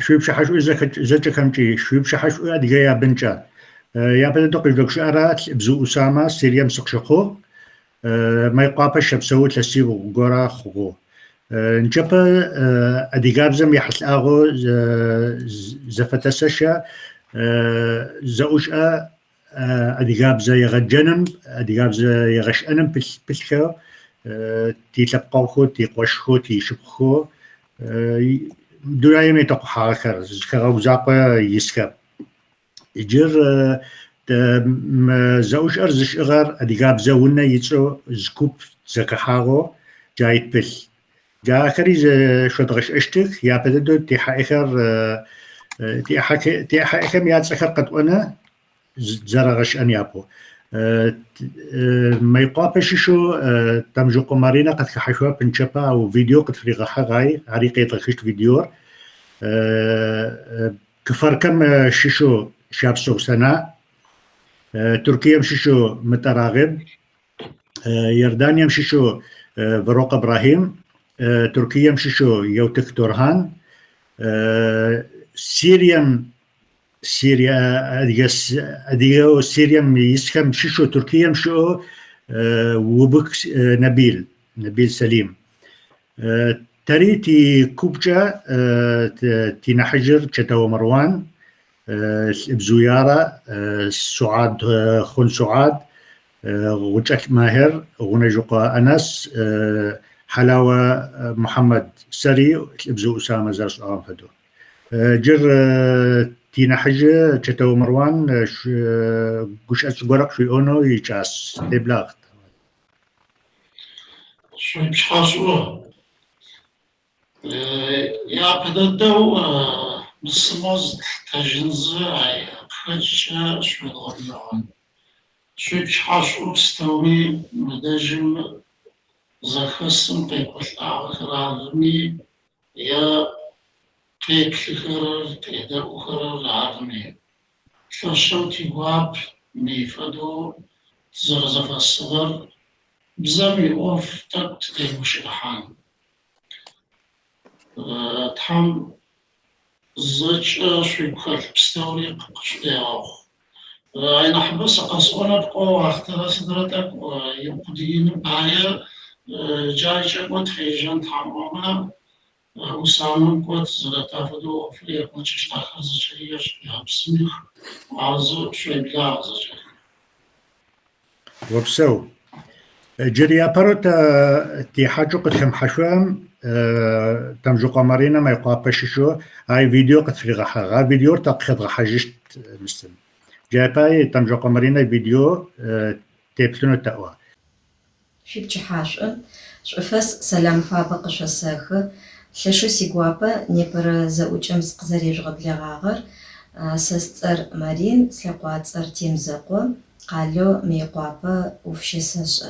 شوي بشحشو إذا كمتي شوي بشحشو أدي يا بنجا يا بدو دقل دق شعرات بزو أسامة سيريم سقشقو ما يقابش بسوي تلسيبو غورا خو نجبا أدي قابزم يحس أغو زفتسشا زوجة أدي قابزة يغجنم أدي قابزة يغشأنم بسخو تيتلقوخو تيقوشخو تيشبخو دولاي ميتوق حاخر زخو زاقا يسكب يجر زوج أرزش إغر أدي قابزة ونا يتسو زكوب زكحاغو جايت بل جا آخري شو تغش أشتك يا بدو تيحا إخر تيحا إخر مياد سخر قد أنا زرغش أن يابو ما يقابش شو تمجو قمارينا قد كحشوا بنشبا أو فيديو قد فريغا حغاي عريقية تغشت فيديو كفر كم شيشو شاب سو سنة تركيا مشيشو متراغب يردانيا مشيشو فروق إبراهيم تركيا مشيشو يوتك تورهان سوريا أديو سوريا يسخم شيشو تركيا مشو وبك نبيل سليم تريتي كوبجا تنحجر شتو مروان بزويارة سعاد خون سعاد وجك ماهر ونجوقا أنس حلاوة محمد سري بزو أسامة زرس آم فدو جر تينا حجة شتو مروان قش أسقرق شوي أونو يجاس تبلاغ شوي بشحاسو يا بددو نصمز تجنز أي خدشة شوي غريان شوي بشحاسو استوي مدجم زخصم تيكوث آخر عظمي يا تيك خرر تيدا أخرر عظمي شوشو تيواب ميفدو تزرزف الصغر بزامي أوف تك تيوش الحان تحم زج شوي بخل بستوري قش دياو أنا حبس قصونا بقو أختار سدرتك ويبقدين بايا جاي شكوت في جان تحموما وسامن كوت زرتا فدو فلي قوتش تاخذ شريش يابسمخ وعزو شوي بلا عزو وبسو جريا باروتا تي حاجو قد خم حشوام تمجو قمرينا ما يقابش شو هاي فيديو قد في غحا فيديو تاخذ غحاجشت مسلم جاي تمجو قمرينا فيديو تيبتونو تقوى شبتش حاشن شوفس سلام فابق شساخ لشو سيغوابا نيبر زاوجم سقزري جغد لغاغر سستر مارين سلقواتر تيمزقو قالو ميقوابا وفشسش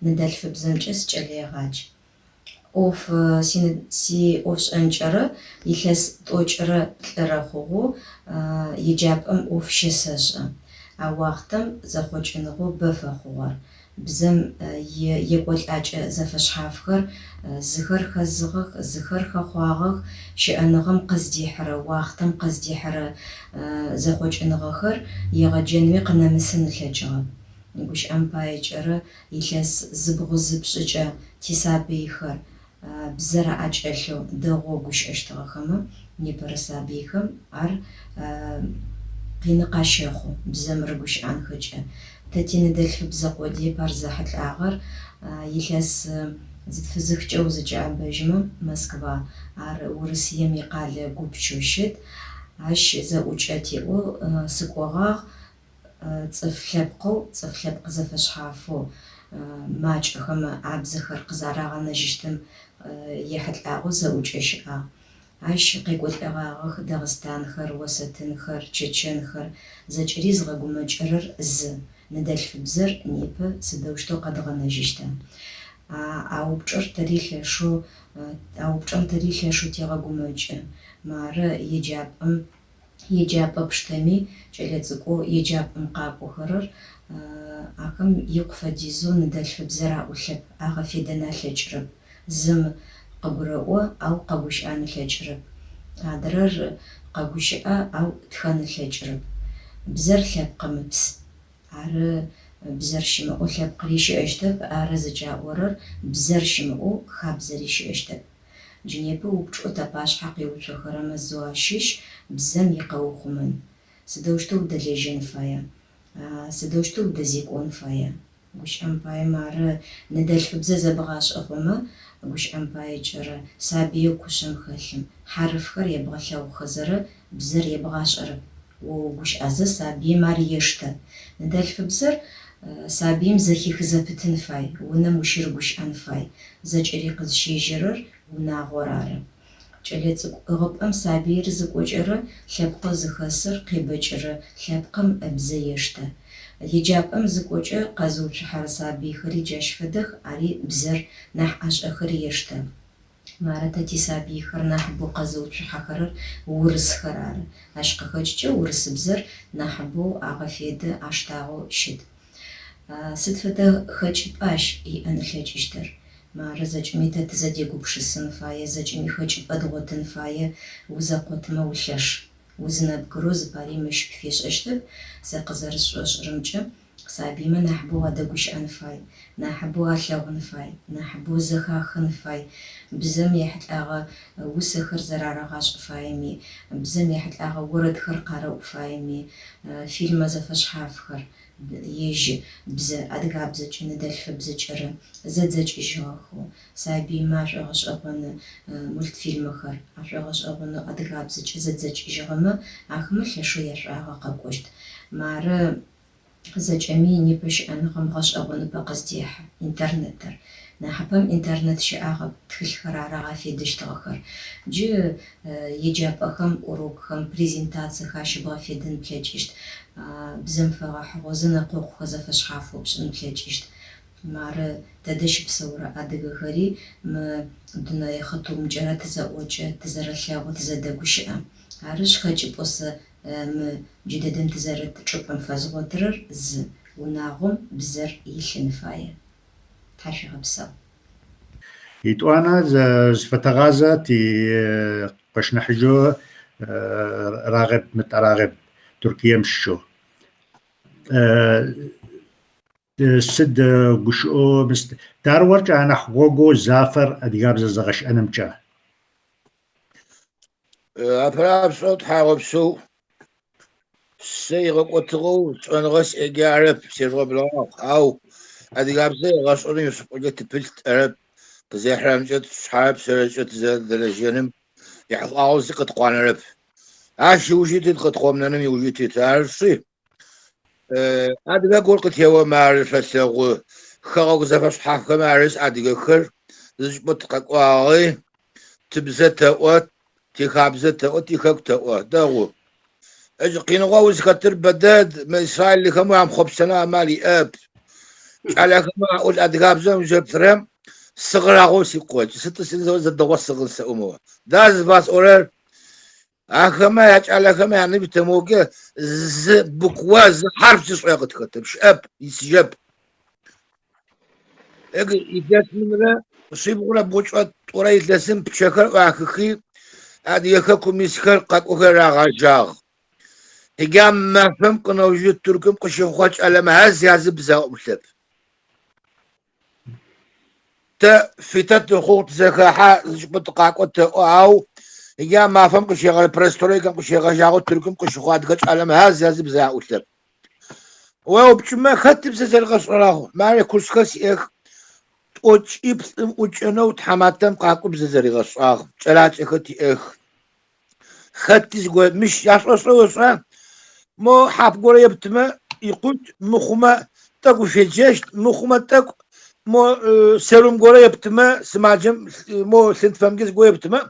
ندلف بزمجس جليغاج اوف سي اوفش انجر يلس توجر تلرخو يجابم وفشسش اوقتم زخوجنغو بفخور بزم يقول أج زفش حافخر زخر خزغخ زخر خواغخ شأنغم قصدي حرا وقتم قصدي حرا زخوج إنغخر يغجن مقنا مسن الحجاب نقولش أمبايج أرا يلس زبغ زبشجا تسابيخر بزرع أجلو دغو قش أشتغخم نبرسابيخم أر قينقاشيخو بزم رقش عنخجا تاتين دلف بزقودي برزحت الآخر يلس زد فزخ جوز جام بجمع مسكوا عر ورسية ميقال قوبشوشت عش زوجاتي و سكوغاغ تفلبقو زفش حافو ماج خم عبزخر قزاراغ نجشتم يحد الآغو زوجش عش قيقول الآغاغ داغستان خر وسطن خر تشيتشن خر زجريز غاقو مجرر ندلف بزر نيبا سدوشتو قد غنجشتا أو بجر تاريخ شو تيغاقو مجا مار يجاب بشتمي جلتزقو يجاب مقابو خرر أكم يقفى ديزو ندلف بزر أولب أغا في دنا لجرب زم قبرؤو أو قبوش آن لجرب адрэр къэгущыӏэ ау тхэн ылъэкӏырэп. Бзэр лъэпкъымыпс. Ары бзэр щымыӏэу лъэпкъыри щыӏэщтэп, ары зыкӏаӏорэр бзэр щымыӏэу хабзэри щыӏэщтэп. Джы непэ упчӏэу тэпашъхьэ къеуцохэрэмэ зыуащыщ бзэм икъэухъумэн. Сыдэущтэу удэлэжьэн фая? Сыдэущтэу удэзекӏон фая? Гущыӏэм паем ары ныдэлъфыбзэ зэбгъашӏэ хъумэ, гущыӏэм пае кӏэрэ сабие кушъэм хэлъым хьарыфхэр ебгъэлъэгъухэзэрэ бзэр ебгъашӏэрэп. Гущыӏэзэ сабием ар ештэ. Ныдэлъфыбзэр сабием зэхих зэпытын фай, унэм ущыргущыӏэн фай. Зэкӏэри къызщежьэрэр унагъор ары. Кӏэлэцӏыкӏу ӏыгъыпӏэм сабиер зыкӏокӏэрэ лъэпкъэ зыхэсыр къебэкӏырэ лъэпкъым бзэ ештэ. Еджапӏэм зыкӏокӏэ къэзыуцухьэрэ сабийхэри джащ фэдэх, ари бзэр нахь ӏашӏэхэри ештэ. Мары тэ тисабийхэр нахьыбэу къэзыуцухьэхэрэр урысхэр ары. Ащ къыхэкӏкӏэ урысыбзэр нахьыбэу агъэфедэ аштагъэу щыт. Сыд фэдэ хэкӏыпӏэ ащ иӏэн ылъэкӏыщтыр? Мары зэкӏэми тэ тызэдегупшысын фае, зэкӏэми хэкӏыпӏэ дгъотын фае, узэкъотмэ улъэш. Узынэбгырэу зыпари мыщ фешӏэщтэп, сэ къызэрысшӏошӏырэмкӏэ сабимэ нахьыбэу адэгущыӏэн фай, нахьыбэу алъэгъун фай, нахьыбэу зэхахын фай. Бзэм ехьылӏагъэ усэхэр зэрарагъашӏэ фаеми, бзэм ехьылӏагъэ орэдхэр къарэӏу фаеми, фильмэ зэфэшъхьафхэр, ежь бзэ адыгабзэкӏэ ныдэлъфыбзэкӏэрэ зэдзэкӏыжьыгъэхэу. Сабимэ ашӏогъэшӏэгъоны мультфильмэхэр, ашӏогъэшӏэгъоны адыгабзэкӏэ зэдзэкӏыжьыгъэмэ ахэмэ лъэшэу ешӏуагъэ къэкӏощт. Мары зэкӏэми непэ щыӏэныгъэм гъэшӏэгъоныпэ къыздехьы интернетыр. Нахьыпэм интернет щыӏагъэ тхылъхэр ары агъэфедыщтыгъэхэр. Джы еджапӏэхэм урокхэм презентациях ащыбгъэфедын плъэкӏыщт. Бзэм фэгъэхьыгъэу зэнэкъокъухэ зэфэшъхьафэу пшӏын плъэкӏыщт. Мары тэдэ щыпсэурэ адыгэхэри мы дунэе хъытыумкӏэрэ тызэӏокӏы, тызэрэлъэгъу, тызэдэгущыӏэ. Арышъ хэкӏыпӏэ сэ мы джыдэдэм тызэрэт чӏыпӏэм фэзгъотырэр зы унагъом бзэр илъын фае. Тхьашъуигъэпсэу. Итӏуанэ зыфэтэгъазэ ти къэшнахьыжьо рагъэб мытӏэрагъэб Туркием щыщэу. Сыд гушыӏо даруэркӏэ анахь гъогу зафэр адыгабзэ зэгъэшӏэнымкӏэ? Апэрапшӏэу тхьагъэпсэу сэ игъэкӏотыгъэу шӏэныгъэ сиӏэджарэп, сежъугъэблагъагъ. Ау адыгабзэ гъэшӏэным ишӏыкӏэ тыпылъытэрэп. Къызехьырэмкӏэ тшъхьарэ псэрэкӏэ тызэдэлэжьэным ехьылӏагъэу зи къыткъуанэрэп. Ащ иужьитыт къытхъомнэным иужьитыт. Арышъи адыгэ гор къытеуэмэ ары шъолъэгъу хэгъэгу зэфэшъхьафхэм арышъ адыгэхэр зыщӏыпӏэ тыкъэкӏуагъи тыбзэ тэӏо, тихабзэ тэӏо, тихэку тэӏо. Дэгъу. Къиныгъо узхэтыр бэдэд мы Исраилхэм амхъопсэнэ амал иӏэп. Кӏалэхэмэ аӏул адыгабзэм узэптырэм сыгърагъэу сикъокӏ. Сыд зэдэгъо сыгъын сэӏумыгъо. Да зыбасӏорэр ахэмэ якӏалэхэмэ яныб тэмогэ зы буква зы харф зышӏоя къытхэтэп. Щыӏэп, исыжьэп. Эгы илъэсымрэ шъибгъурэ букӏэ тӏурэ илъэсым пчъэхэр ӏуахыхи адыгэхэр комисхэр къэкӏохэр рагъэжьагъ. Тыгъям мэфэм къынэужьы Туркым къыщыхъо кӏэлэмэаз языбзэӏулъэп. Тэ фитат хъугъ зэхахьа зыщыпӏэ тыкъакӏо тэӏо. Ау тыгъям мафэм къыщегъэ престорикэм къыщегъэжьагъо Туркым къыщыхъо адыгэ кӏэлэмэаз языбзэӏулъэп. Уеупчӏымэ хэт бзэ зэригъэшӏэрагъ? Мары курсхэр сиӏэх. Тӏокӏиплӏым ӏукӏэнэу тхьэматэм къакӏо бзэ зэригъэшӏагъ. Кӏэлакӏэхэр тиӏэх. Хэти зыгуэ мыщ яшӏошӏэ мо хьап горэ ептымэ икъукӏ, мыхъумэ тӏэкӏу феджэщт, мыхъумэ тӏэкӏу мо серум горэ ептымэ сымаджэм мо лъынтфэмгэ зыгуэ ептымэ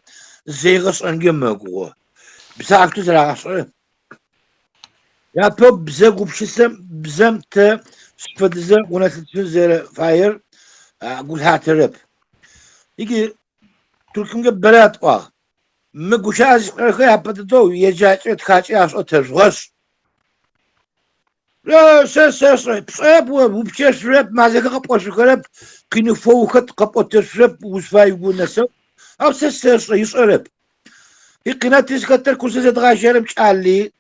зегъэшӏэнгэ мэгугъо. Бзэхьафту зэрагъэшӏэрэ. Япэ бзэ гупшысэм бзэм тэ шъфэдызэ унэлъытын зэрэфаер гулъхьатэрэп. Иги Туркымгэ бэрэ атӏуагъ. Мы гущыӏэжъыхэр япэ дэдэу еджакӏэ тхакӏэ ашӏотэжъугъэшъ. Сэ пшӏэп упчэшъурэп, мазэхэр къэпӏошъухэрэп, кинофоухэр къэпӏотэшъурэп узфай угу нэсэу. Ау сэ ишӏэрэп. يقينا تسكتر كل سنة تغاشر مشعلي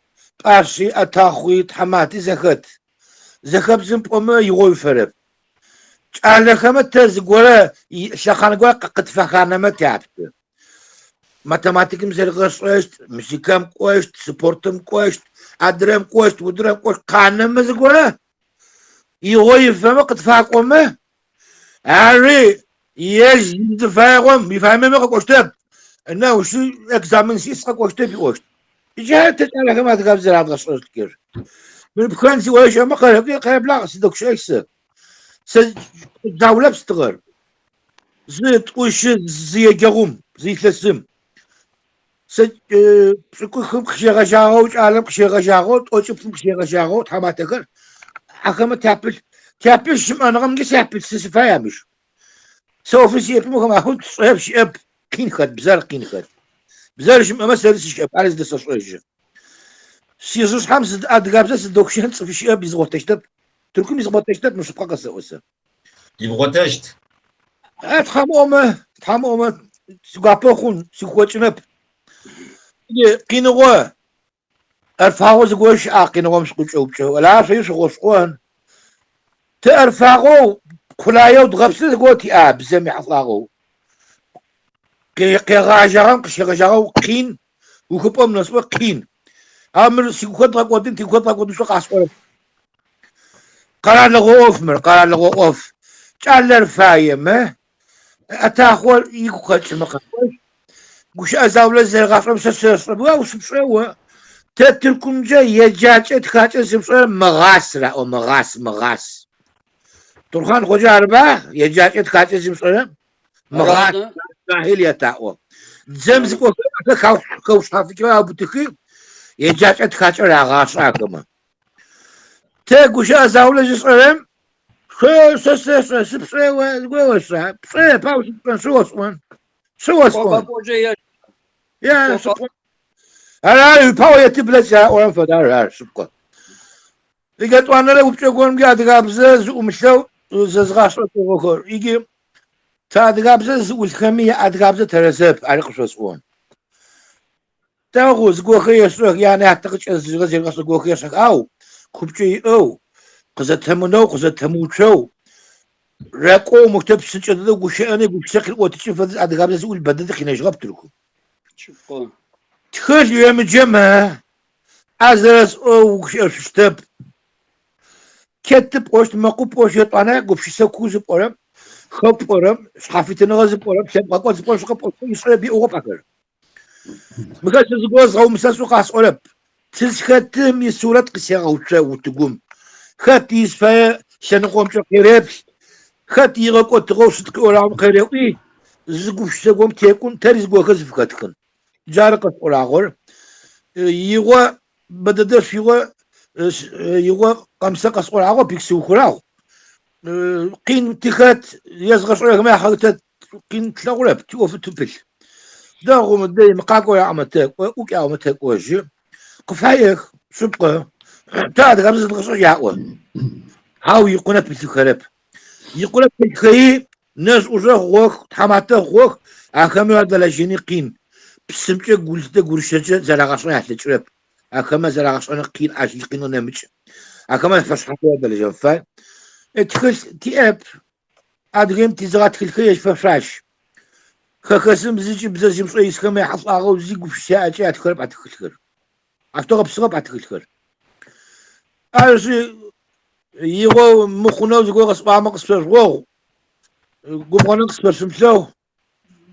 قارشي أتاخوي تحماتي زخب زنبقوم يغوي فرب على خمة تزقولا شخان قولا قد فخانا ما تعبت ماتماتيك مزل غشت مسيكام قوشت سبورتم قوشت أدرم قوشت ودرم قوشت قانا مزقولا يغوي فما قد فاقومه عاري يجد فاقوم يفهمي ما قوشتب انه شو اكزامن سيسقا قوشتب يقوشت جاءت على خمة تقابزل عبد غشت كير من بكانسي ويش ما قرب لا صدق شو يكسر دولة بستغر زيت وش زي جغوم زي ثسم شكو خم خشيغة جاغوت عالم خشيغة جاغوت أو شوف خشيغة جاغوت حماتكر حكم تابل شم أنا غم جسابل سفايا مش سوف يسيب مو ما هو صيب شاب كين خد بزار كين خد بزار شم ما سالس شاب على زد صوص سيزوس حمز أدغابز الدوكشين في شاب يزغوت تشتب تركم يزغوت تشتب مش بقى قصة يبغوتشت تحمومه سقابوخون سقوتشنب قينغوا ارفعوا زقوش قينغوا مش قوتشو ولا في شغوشقون ترفعوا كلايو دغبس زقوتي بزم يحفاغو كي غاجرام قشغاجرو قين وكبوم نسوا قين امر سيكوت راقودين تيكوت راقودو سو قاسقول قرا لغو اوف تعلر فايمه أتاخول يقولش مقاوش وش أزاولة زي غافر مسلسل وسبسوا تتركون جاي يجاج تخاطر سبسوا مغاسرة أو مغاس ترخان خوجا أربعة يجاج تخاطر سبسوا مغاس ساحل يتاعو زمزك وكا كوش حافظوا أبو تكي يجاج تخاطر أغاس أكما تقولش أزاولة زي يا سبحان أنا الباو يتبلش وين فدار سبحان يجت وانا لو بتقول قاعد قابزز ومشلو زغاش وكور يجي تاد قابزز والخمية أد قابزة ترسب على قصصون تاخذ قوخي يسرق يعني أعتقد زغاز يقص قوخي يسرق أو كوبشي أو قزتهم شو راقو مكتب سنجد وشأني بشكل وتشوف هذا قبل زول بدل خلينا جربت لكم شوفوا تخيل يوم الجمعة أزرس أو شتب كتب وش ماكو بوش يطلع قبش سكوز بورم خب بورم صحافي نغز بورم سبقة قوز بورم شقب يصير بيوقف أكثر مكان تزقوز أو مساسو قاس أولب تزختم يسورة قصيرة وتقوم خاتي يسفى شنقوم شقيربس خاتي يغاقو تغوصت كورام خيريوي زقوش سقوم تيكون تاريز قوة خزف خاتكن جارقة قراغور يغوا بددرش يغوا قمسة قصور عغو بيكسو خراغ قين تخات يزغش عليك ما حاجتت قين تلاغرب تيوف تبل داغو مدي مقاقو يا عمتك وكي عمتك وجي قفايك سبقه تعال غمزة الغصو يعقوه هاو يقونت بالخرب يقولك بالخي ناس أجره غوك تحماته غوك أكما هذا لجيني قين بسمجة قولت قرشة زلاغصو يحتجرب أكما زلاغصو قين عشي قينو نمج أكما فشحته هذا لجنفاي اتخل تياب أدغيم تزغات الخي يشفشاش خاكسم زيجي بزاجم شوي يسكما يحصل أغو زيقو في الشاعة جاء تخرب عتخلخر أفتغب سغب عتخلخر أرسي يغو مخنوز يغو غصبا ما قصبر غو قبغانا قصبر سمسلو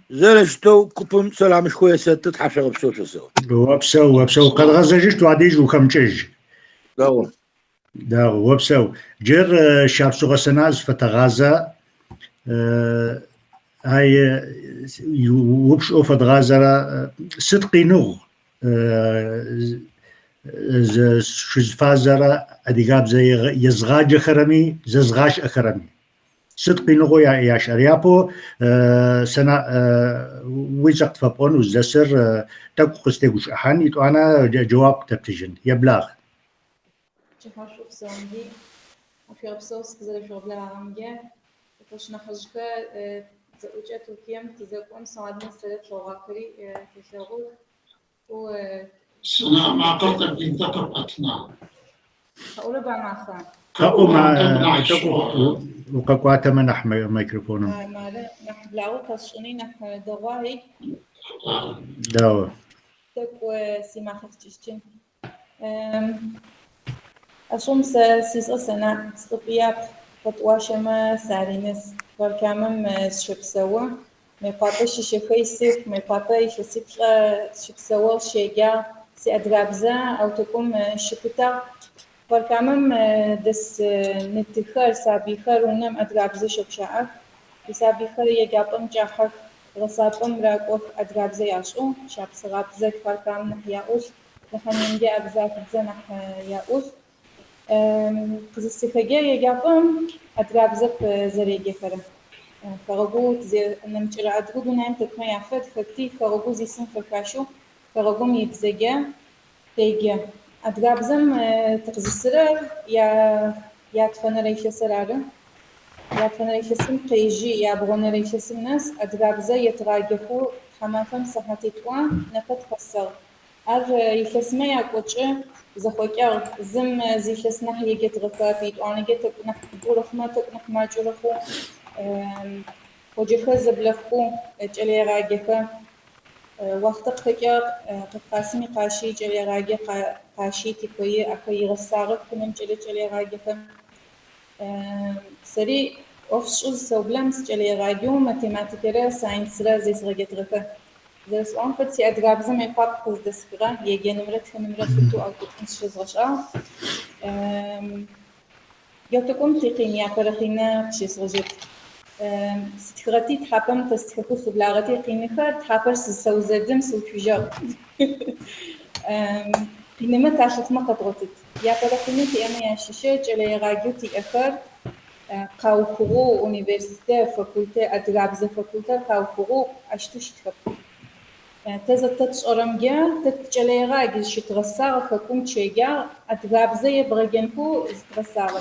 زالشتو كوبم سلام شوية ستة حفشة غبسو شسو وابسو قد غزجت وعديج وكمجج دا وابسو جير شابسو غسناز فتغازا هاي وبش اوفد غازرا صدقي نغ شزفازرا اديقاب زي يزغاج خرمي ززغاش اخرمي صدقي نغو يا شريابو سنة ويزقت فابون وزسر تاكو قستيقوش احان يتو انا جواب تبتجن يبلاغ جهاشوف زوندي وفي أبسوس كذا شغل العامية وش نخرجك زوجة تركيا تزكون سعدنا سلة لغاكري تشغل و سنا ما قرطب ينتقب أتنا أقول بماخا تقو مع تقنع تقو الشوارع وقاقواتا منح ميكروفونم ما نح بلاو كشني نح دواهي داو تك وسيما خفتشتين أشوم سيس سنة استقياب فتواشما سارينس بركامم شبسوا مقاطش شخيسك مقاطش شبسوا شيجا سأدرابزا أو تكون شكتا بركامم دس نتخر سابيخر ونم أدرابزا شبشاعك سابيخر يجابم جاحر غصابم راقوف أدرابزا ياشو شابس غابزا بركام نحياؤش نحنينجي أبزاك بزا نحياؤش قزسفجة يجابم أدرابزا بزريجي خرا فغبو زي نمشي عدرو بنام تكما يعفد فتي فغبو زي سن فكاشو فغبو يبزجا تيجا أدرابزم تقزسرة يا تفنى ريش سرارة يا تفنى ريش سن قيجي يا بغنى ريش سن ناس أدرابزا يتراجفو حمافم صحتي توان نفت خسر يخسما ياكوتش زخوكير زم زي خسنا هي جت غفافيت وأنا جت نح بورخما تك ما جورخو وجهه زبلخو جلي راجفه وقت خكر قاسمي قاشي جلي راجي قاشي تكوي أكوي غسارة كنم جلي راجفه سري أفشوز سوبلمس جلي راجيو ماتيماتيكرا ساينس را زي سرقت غفه زرس آن فت سی ادرابزم میپاک خود دستگیره یه نمرت تو آوتونس شزغشا یا تکم تقینی آخرینه شزغجت ستخرتی تحپم تستخو سبلاغتی قینی خر تحپر سوزدم سوتوجا قینمه تاشت ما قطعت یا فرقینه تی اما یاششه جلوی راجوتی آخر قاوخو universite fakulte ادرابز fakulte قاوخو اشتوش تخب تزت تشرمجا تتجليغا جيش تغساغ خكم تشيجا أتغابزة يبغينكو تغساغ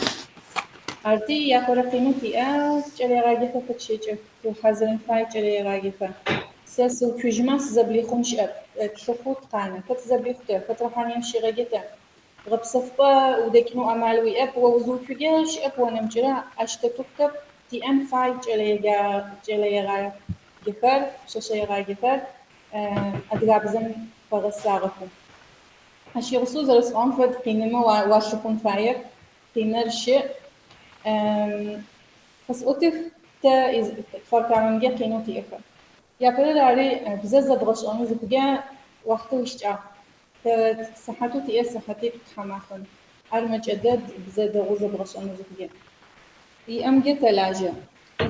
أرتي يا فرقينو تيا تجليغا جيفا فتشيجا وحزرن فاي تجليغا جيفا ساسو كوجماس زبليخونش تشوفو تقانا فتزبليخوتا فترحان يمشي غاجتا غبصفا ودكنو أمالوي أب ووزو كوجاش أب ونمجرا أشتتوكب تي أم فاي جليغا جيفر شاشيغا جيفر أدرابزم فغساغكم أشي رسوز رسوان فد قينما واشكون فاير قينر شيء بس أوتف تا فرقانجا قينو تيفا يا بلاري بزاز درش أنا زبجا وقت وشجع صحته تيا صحتي بتحماخن أرمجدد بزاز غوز درش أنا زبجا يأمجا تلاجة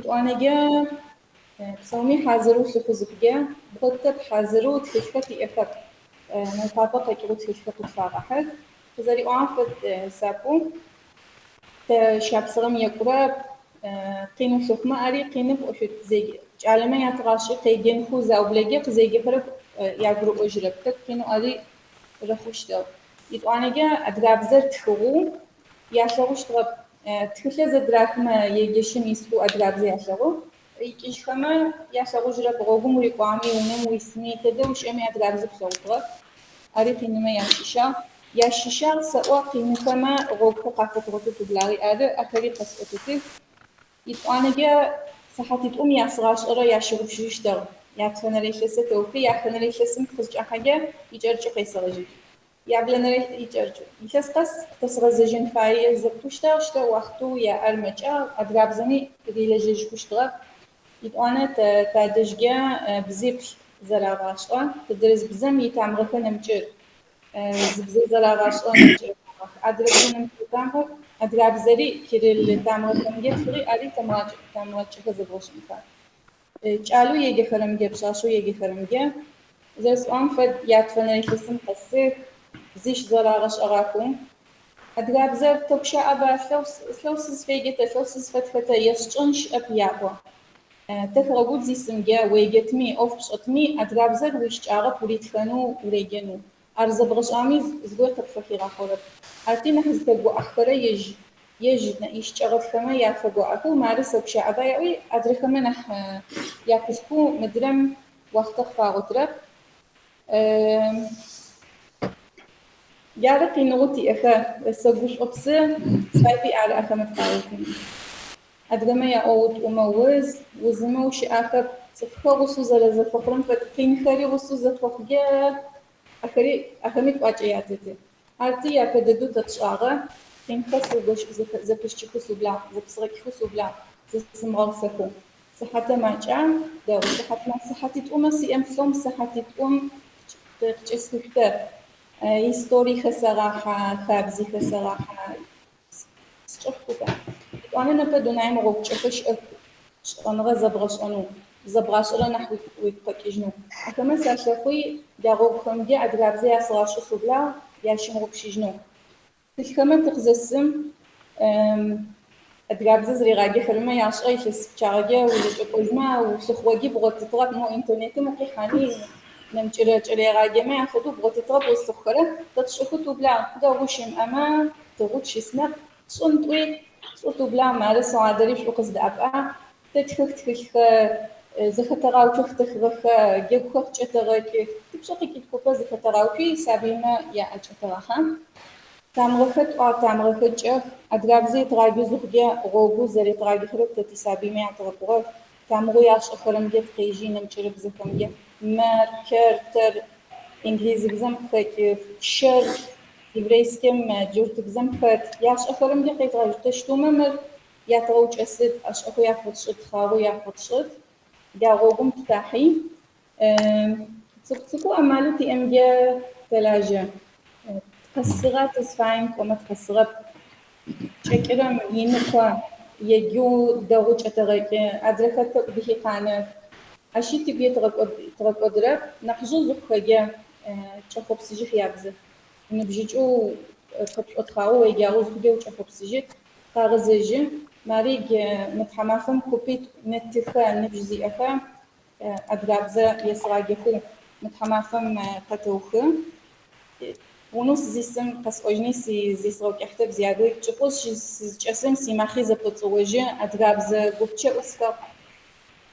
وأنا جا بسومي حاضرو شوفو زبجا بغتب حاضرو تخشفتي أفر مطابقة كيلو تخشفتي تفاقحت فزاري أعرفت سابو تشاب سلام يقرب قينو شوفما أري قينو بأشت زيج على يتغاشي قيجين خو زاوبلجي قزيجي فرب يقرب أجرب قينو أري رخوش دو يتوانا جا أدرابزر تخو ياشوش تغب تخشى زدراكما يجيشم يسكو أدرابزر ياشو إيش خما ياشو جرب غوغم ويقامي ونم ويسمي كده وش أمي أدرابزر بصوتها أري قينما ياشيشا سوا قينو خما غوغ قافة غوتو تبلاغي أري أكري قصوتو يتوانا جا صحتي تقوم ياسغاش أرى ياشوش يشتغل ياتفنا ليشلسة توفي ياخنا ليشلسة متخزج حاجة يجرج قيسرجي يابلنا يجرج يشسقس تصغزجن فاي زبطوشتا شتا وقتو يا أرمجا أدرابزني ريلجيج كشتغل يتوانا تادججا بزيبش زراغاشقا تدرس بزم يتعمغفا نمجر زبزي زراغاشقا نمجر أدرابزن نمجر أدرابزري كيرل تعمغفا نمجر فري أري تمراجع زبوش مفاد چالو یه خرمگه بشاشو یه خرمگه زرس آن فد یاتفنه یخسم قصه زیش زراغش آقاكم أدرابزر تبشع أبا ثلوسس فيجتا ثلوسس فتفتا يسجنش أب يابا تخرجود زي سمجا ويجتمي أوفش أتمي أدرابزر ويش عرب وليتخانو وليجنو أرز برش آمي زغور تبفكي راخورب أرتي نحز تبو أخبره يجي نعيش شغل خما يافقو أكو مارس بشع أبا يعوي أدري خما نح يافسكو مدرم وقت خفاغو ترب جارقي نغتي أخا سجوش أبصر سايبي على أخا متقاوتين أدرما يا أوت وموز وزموش آخر تفخر وسوزة لزفخرن فتقين خري وسوزة فخجة أخميك واجياتي أرتي يا كددو تتشاغة تين خسو بش زفشتي خسو بلا زفسرك خسو بلا زسمغر سكو صحة ما جام داو صحة ما صحتي تقوم سي أم ثم صحتي تقوم تقشس كتير هيستوري خسراحة خابزي خسراحة شوفوا وأنا نبدو نعم روب شوفش أنا غزبرش أنو زبرش أنا نحوي ويبكيجنو أكمل ساشفوي داروب خم جا أدراب زي أسراش صبلا ياشم روب شيجنو تكمل تخزسم أدراب زي راجع خلما ياش أي شيء شارجة ولا وسخوجي بغت تطرق مو إنترنت مو كيخاني نمشي راجع ما ياخذوا بغت تطرق والسخرة تشوفوا تبلا داروشم أما تغوت شي سناب صنطوي صوتو بلا مارس وعادري شو قصد أبقى تتخخ زختراو تختخ جبخ تشتراكي تبشقي كتكوبا زختراو في سابينا يا أشتراها تامرخت أو تامرخت جه أدراب زي تراجع زخجة روبو زري تراجع خرب تتسابينا يعترفوا تامرو ياش أخرم جت خيجي نمشرب زكم جه ماركر إنجليزي بزم خيك شر يبريسكم جورت بزم خت ياش أخرم جه خيت راجع تشتومه مر يا تروج أسد أش أخو ياخد شد خاوي ياخد شد جا روبم تفتحي تسقو أمالتي أم جه ثلاجة تخسرت تصفين كم تخسرت شكرا ينقى يجو دروج أترك أدركت به قانة أشي تبي ترك أدرك نحجز خجة تشوف سجى يابزه نبجيجو كتقط خاو ويجاوز خجة وتشوف سجى خارزجة ماريج متحماسم كوبيت نتخا نبجزي أخا أدرابزة يسراجفو متحماسم قتوخه ونص زيسم قص أجني زيس روك يحتب زيادة تشوفوش جسم سيماخي زبط وجه أدرابزة قبتشة أسفر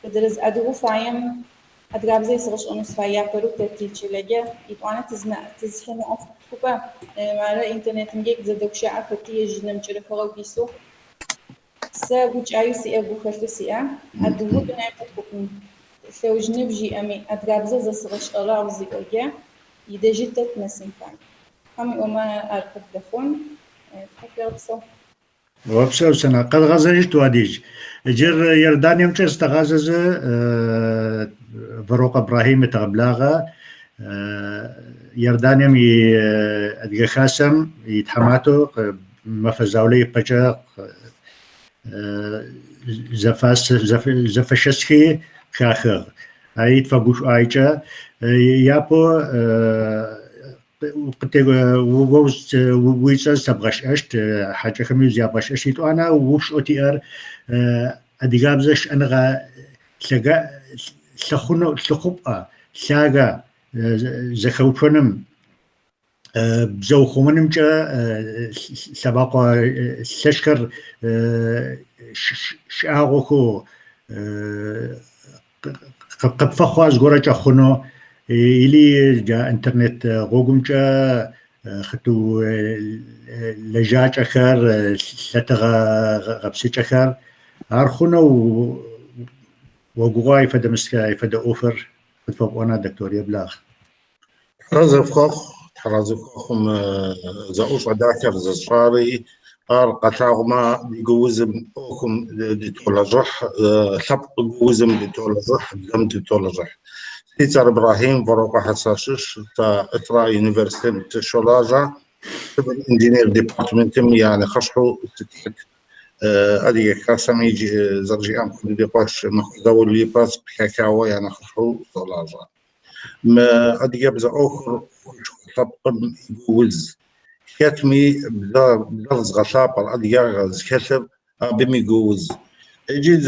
بدرز أدرو فايم أدرابزة يسرش أنوس فايا كلو ترتيج لجا يتوانا تزحين أف كوبا مالا إنترنت مجيك زدوكشة عفتي جنم جرفة بيسو سابوج عيسي أبو خلفسيا أدرو بنعمة كوكم فوجني بجي أمي أدرابزة زسرش أراب زيجا يدجتت نسيم فاي هم وما أركب دخون تفكر بصو وابسو سنة قد غزجت واديج جر يردان يمشي استغازز فروق إبراهيم تغبلاغة يردان يم أدقى خاسم يتحماتو مفزاولي بجا زفشسكي خاخر أيت فبوش آيجا يابو وقت ووز ويزا سبغش أشت حاجة خميز يابغش أشت وأنا وش أتيار أديجابزش أنا غا سجا سخونة سخوبة ساجا زخوتونم بزوخونم جا سباق سشكر شعوخو قد فخواز جورج أخونو إلي جا إنترنت غوغم جا خطو لجاج أخر ستغا غبسيج أخر أرخونا وغواي فدا مسكاي فدا أوفر بتفوق أنا دكتور يبلاغ حرزفخم زاوش عداكر زصاري قطعهما يجوزم أوكم ديتولجح ثبت جوزم ديتولجح دم ديتولجح تيتر إبراهيم فروق حساسش تا إطراء يونيفرسيتي شولاجا سيفل إنجينير ديبارتمنتم يعني خشحو تتحك أدي كاسم يجي زرجي أم كل ديقاش مخدول لي باس بحكاوة يعني خشحو شولاجا ما أدي يبزا أخر طبقم يجوز كتمي بلغز غشابر أدي يغز كتب بمي جوز يجيز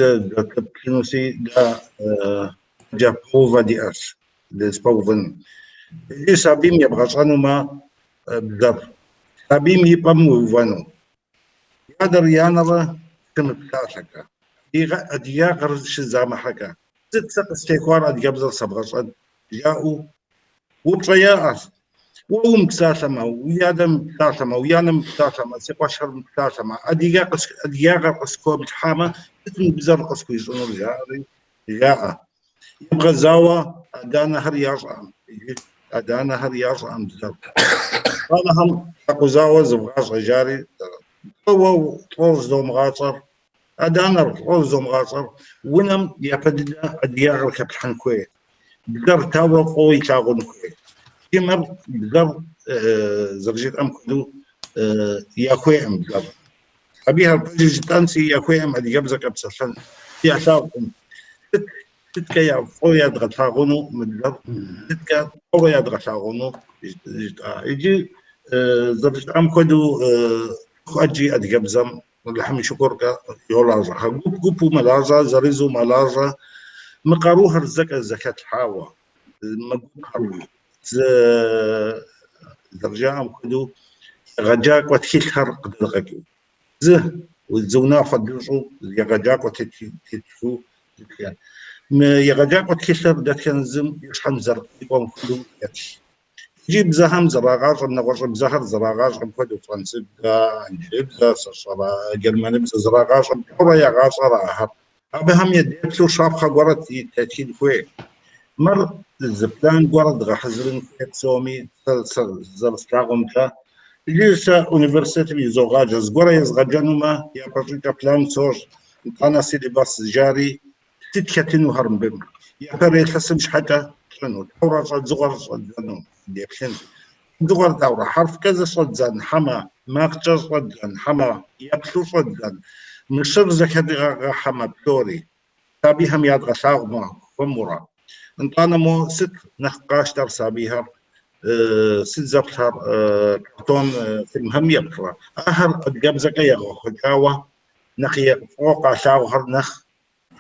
تبكينوسي دا جا بروفا دي أس لسبوفن يجي سابيم يبغشانو ما بدر سابيم يبامو فانو يادر يانرا كم بتاشكا أديا غرز شزامة حكا زد سق استيكوار أدي يبزر سبغشان جاءوا وبصياء وهم بسالما ويادم بسالما ويانم بسالما سيقاشر بسالما أدياغ قسكو بتحامة تتم بزر قسكو يزنور جاء يبغى زاوة أدانا هرياج عم بزر أنا هم أكو زاوة زبغاش غجاري طوز دوم غاصر أدانا طوز دوم غاصر ونم يفدنا أدياغ كبتحن كوي بزر تاوى قوي تاغن كوي كمر بزر زرجيت أم كدو ياكوي أم بزر أبيها البجيج تانسي ياكوي أم أدي يبزك أبسسن ياساقم تتكا يا قوي أدغى تاغنو مدبر تتكا قوي أدغى تاغنو يجي زرجيت أم كدو أجي أدي يبزم لحمي شكرك يولاجا قوبو ملاجا زريزو ملاجا مقاروها الزكاة الحاوة مقاروها درجة كدو غجاك وتكيل خرق دلغكو زه والزونا فدلشو يغجاك وتكيلشو يغجاك وتكيل دات كنزم يشحن زرق يقوم كدو ياتي جيب زهم زراغاج نغوش بزهر زراغاج كدو فرنسي انجليزا سشرا جرماني بز زراغاج حرا يا غاصرا أبهم يديتو شافخا قرات تاتيل كوي مر الزبلان قرد غحزرين كتسومي زرستاغمتا ليسا أونيفرسيتي بيزوغاجز قرى يزغجانوما يا باشيكا بلان سوش أنا سيدي باس جاري تتكتنو هرم بم يا بري تحسنش حتى شنو دورة زغر صدزانو ديبشن دغر دورة حرف كذا صدزان حما ماقجر صدزان حما يبسو صدزان مشر زكادي حما بلوري تابيهم ياد غساغما ومورا انطانا مو ست نقاش ترسى بيها ست زبطها كرتون فيلم هم يبقى أهر قد قبزك يا خجاوة نخي فوق شاوهر نخ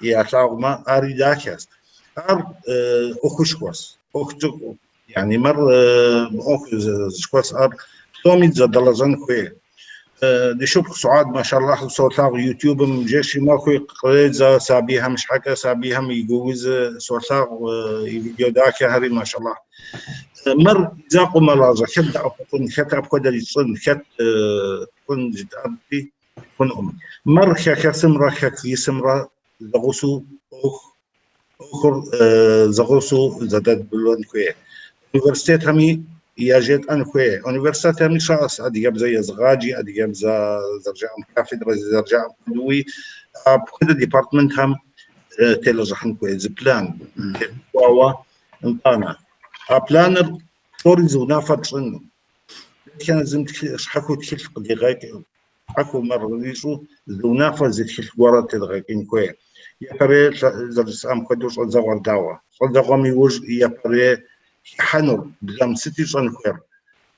يا شاوما أريداكس أخشكوس أختك يعني مر أخشكوس تومي زدلزن كوي دي شوف سعاد ما شاء الله صوتها يوتيوب مجيشي ماكو قريزة سابيها مش حكا سابيها يجوز صوتها فيديو داك هري ما شاء الله مر زاقو ملازا كد أكون كتاب كده يصن كت كن جدابتي كن مر كسمرة كيسمرة زغوسو أخر زغوسو زدد بلون كوي يونيفرسيت همي ياجيت أنا كوي يونيفرسيت همي شخص أدي جاب زي زغاجي أدي جاب زرجع كافيدرا زرجع كدوي بكده ديبارتمنت هم تلجحن كوي زبلان واوا انطانا بلانر فوريز ونافد شنو كان زم حكوا تكل دقيقة حكوا مرة ليشو ونافد زي تكل ورا تدقيقين كوي يا بري زرجس أم كدوش زوار داوا صدقهم يوج يا بري حنور بلام ستي شن كوير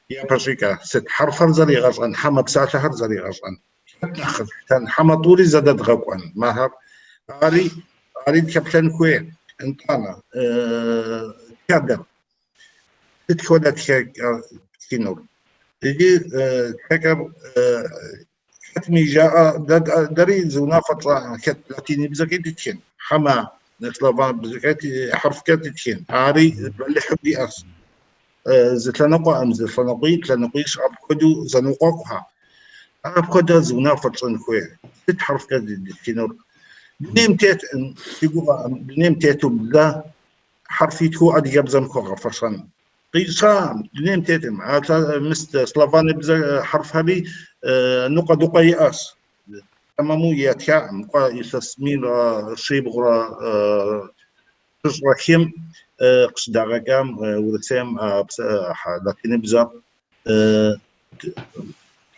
يا باشيكا ست حرف زري غشان حما بساعة زري غشان كان حما طولي زادت غقوان ما هب أريد كابتن كوي انطانا كادر تدخل كينور يجي كاكر حتمي جاء دري زونا فترة كت لاتيني بزكي تتكين حما نطلبان بزكي حرف كت تتكين عاري بلي حبي أرس زتلنقوا أم زتلنقي تلنقيش أبكدو زنقوقها أبكدا زونا فترة كوي ست حرف كت تتكينور بنيم تيت يقول بنيم تيتو بلا حرفي تو أدي يبزم كوغا فرشان قيسام بنيم تيتم مست سلافاني بزا حرف هبي نقا دقا يأس تمامو ياتيا مقا يسمين شي بغرا تشرحيم قصداغا كام ورسيم لكن بزا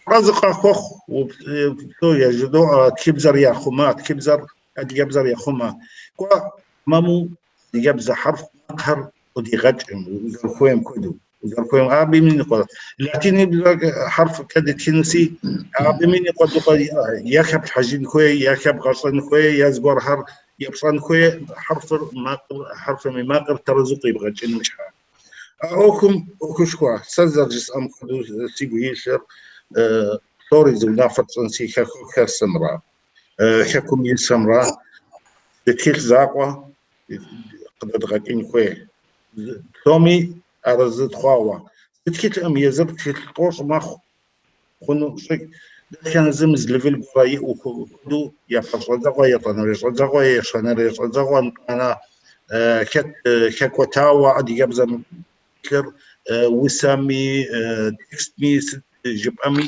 رزق خوخ وبتو يجدو كبزر يا خمات كبزر أدي يبزر يا خما كوا مامو يبزا حرف مقهر ودي غجم وزرخويم كدو وزرخويم أبي من يقول لكن حرف كده تنسي أبي من يقول يكب حجين كوي يكب غصن كوي يزبر حر يبصن كوي حرف من ماقر ترزقي بغجين مش حار أوكم أوكشكوا سزر جسم كدو سيبو يشر ثوريز ونافت صنسي كاكو كاسمرا كاكو يسمرا تكيل زاقوا قد غاكين كوي تومي أرزت خواوة تكيت يزر تكيت قوس ماخ خنو شيء كان زمز ليفل قوي وكدو يا فرصة يا طنريش يا شنريش أنا كوتاوا أدي يبزم كر وسامي تكست مي جب أمي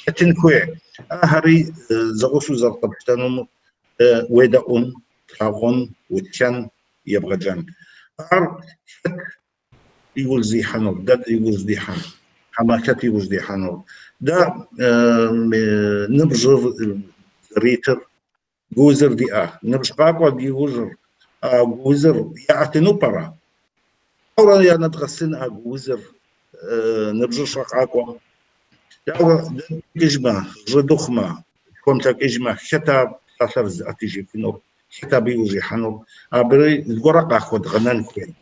كتنكوي أهري زغوسو زرطبتنم ويدا تاغون وتكن يبغى جن يقول زي حنور ده يقول زي حنور حماكتي يقول زي حنور ده نبجر ريتر جوزر دي نبش قاقوا دي جوزر يعتنو برا أورا يا نتغسن جوزر نبجر شقاقوا أورا إجماع ردخمة كونتك إجماع كتاب أثر أتيجي في نور كتاب يوزي حنور أبري الجرق أخذ غنان كوين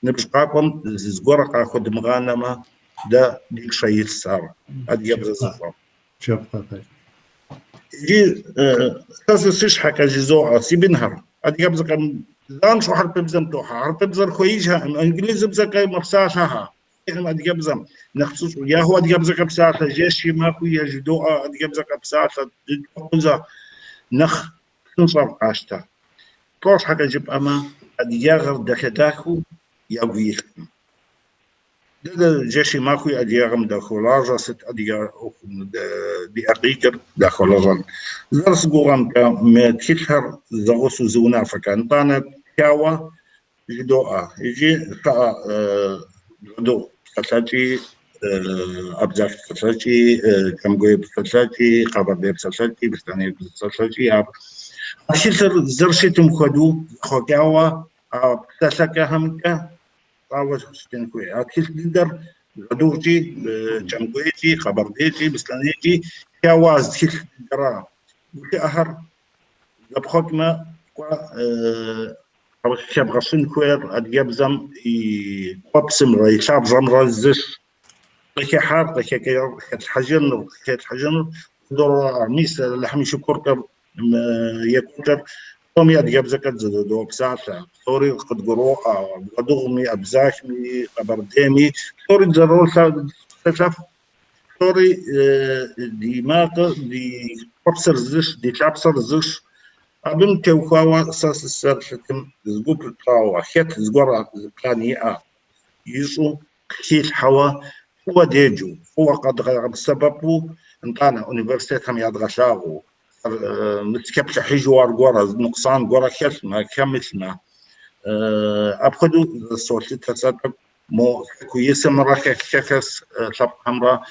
نبش قاقم الجرق أخذ مغانمة ده ديك شيء صار أدي يبرز الصار شوف طيب جي تاسس حكى جزوع سيبنهر أدي يبرز كم زان شو حرب بزم توها حرب بزر خويجها إنجليز بزكاي مبساطها إحنا أدي يبزم نخصوص يا هو أدي يبزك بساطة جيشي ما خويا جدوع أدي يبزك بساطة جوزا نخ نصر عاشتا كوش حكى جب أما أدي يغر دكتاكو يغويخم ده جيشي ماكو أدي يغم داخل ست أدي دي أقيكر داخل رجل زرس قوغم كما تكتر زغوسو زونا فكان طانا كاوا جدوء يجي فا جدو فتاتي أبزاك فتاتي كمقوي فتاتي قبر دي فتاتي بستاني فتاتي أشيلتر زرشتم خدو خكاوا تسكا همكا طاوش تنكوي أكيد دندر غدوتي جمقويتي خبر ديتي بستانيتي كاواز كيل درا وتأهر لبخدمة أو شاب غصن كوير أديبزم يقبسم رأي شاب زمر الزش لكي حار لكي كتحجن دور ميس لحمي شكر يكتر تومي أديبزك تزدو بساعة ثوري قد قروقة قدوغمي أبزاكمي قبرديمي ثوري زرور تشاف ثوري ديماغ دي قبسر زش دي شابسر زش أبن توخاوا ساس السرشتم زقوب الطاوة خيت زقورة زقاني يسو كيل حوا هو ديجو هو قد غير سببه انطانا أونيفرسيتهم يدغشاغو متكبش حجوار قورة نقصان قورة كلمة كمثمة أبخدو الصوت تساتب مو كويسة مرة كيكس شاب حمراء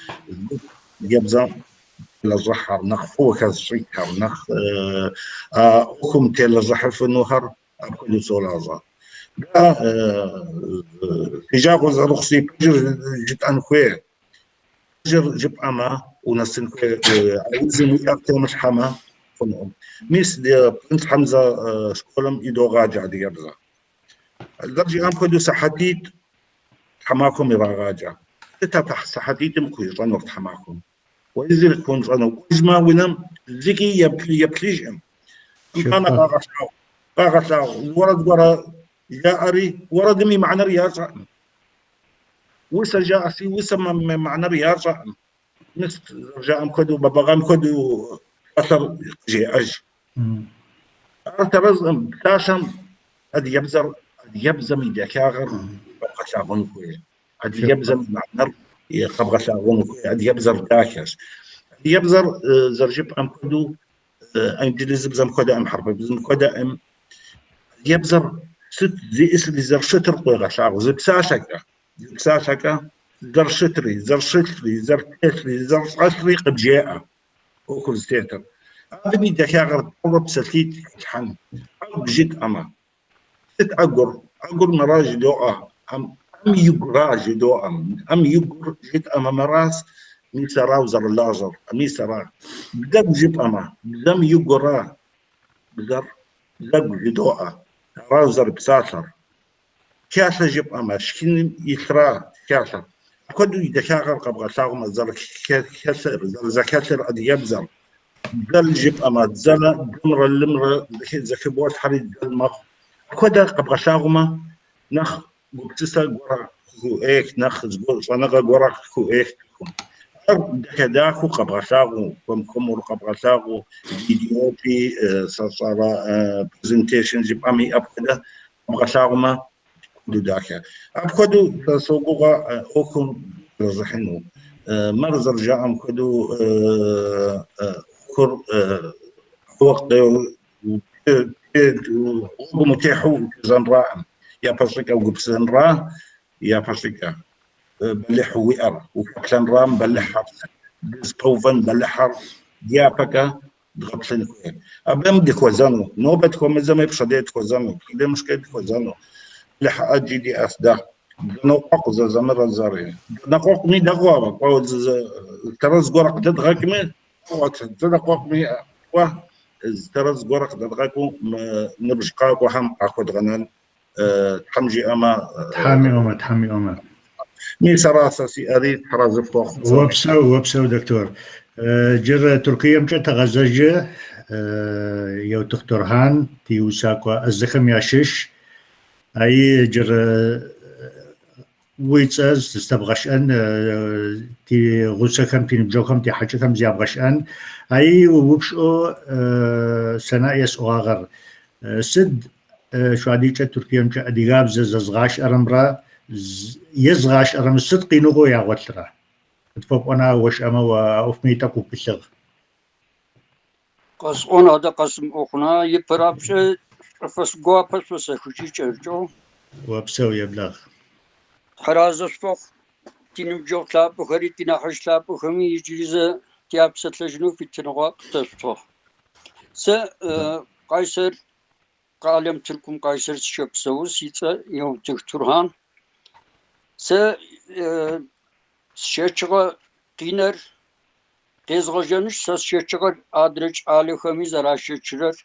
يبزا للزحر نخ فوق الشيكر نخ أكم تيل الزحر في النهر أبخدو سولازا تجاوز رخصي بجر جت أنكوي بجر جب أما ونسن عايزين يأكل مش حما فنهم ميس دي بنت حمزة شكولم إيدو غاجع دي يبزا الدرجة أم كدو سحديد حماكم يرا غاجع تتفتح سحديد مكو يطنور حماكم وإذا يكون ظنوا كجما ونم زكي يبليجهم أنا قاغشاو ورد جاءري وردمي معنى رياضة وسا جاءسي وسا معنى رياضة نست جاء مكدو ببغام كدو أثر جي أج أرتبز تاشم أدي يبزم يدكاغر بقى شاغون كوي أدي يبزم معنى يخبغ شاغون كوي أدي يبزر داكش أدي يبزر زرجب أم كدو إنجليز بزم كدا أم حرب بزم كدا أم يبزر ست زي اسم زر شتر طوغا شاغ زي بساشكا زر شتري زر تتري زر عشري قد جاء وكل ستيتر أبني دكاغر طرب سلتيت حن جيت أما ست أقر مراج دوء أم يقراج دوء أم يقر جيت أما مراس ميسرا وزر اللازر ميسرا بدم جيت أما بدم يقرا بدر دوء راوزر بساتر كاسة جب أما شكين يثرا كاسة كدو يدكاغر قبغا ساغم الزر كسر زر كسر أدي يبزر دل جب أما زلا دمر اللمر زكبوات حريد المخ كدا قبغا ساغم نخ بوكسسا قرا كو إيك نخز صنغة ورق كو إيك كداكو قبغشاغو كم قبغشاغو فيديو في صار برزنتيشن جيب أمي أبكده قبغشاغو ما داكا أبكدو سوقوغا أوكم رزحنو مرزر جاءم كدو كر وقت ومتيحو زنرا يا بسيكا وقبسن را يا بسيكا بلح وئر وكتلن رام بلح حبس بسبوفن بلح حر يا بكا دغبسن كوي أبلم دي كوزانو نوبت كومزم بشديت كوزانو كده مشكلة كوزانو لح أجي دي أسدا نقاق زمر الزاري نقاق مي دغوا قاو ترز قرق تدغك مي تدقاق مي ترز قرق تدغكو نبشقاق وهم أخذ غنان تحمجي أما تحمي أما مي سراسة سي أريد حراز فوق وبسو دكتور جر تركيا مش تغزج يو دكتور هان تيوساكوا الزخم ياشش أي جر ويتساز تستبغش أن تي غوسكم تي نبجوكم تي حاجتهم زيابغش أن أي وبشو سنة يسوغر سد شو عديك تركيا مش أديغاب زغاش أرمرا يزغاش أرم الصدق نغو يا غوترا تفوق أنا وش أما وأفميتك وبسغ قصون هذا قسم أخنا يبرابش فسقوا بس خشي ترجو وبسو يبلغ حراز فوق تنبجو تلاب خري تنحش تلاب خمي يجيز تياب ستلجنو في تنغاق تسفو س قيصر قالم تركم قيصر شب سوس يتا يوم تخترهان س شيرچغا قينر تزغجنش سس شيرچغا ادرج علي خمي زراشچرر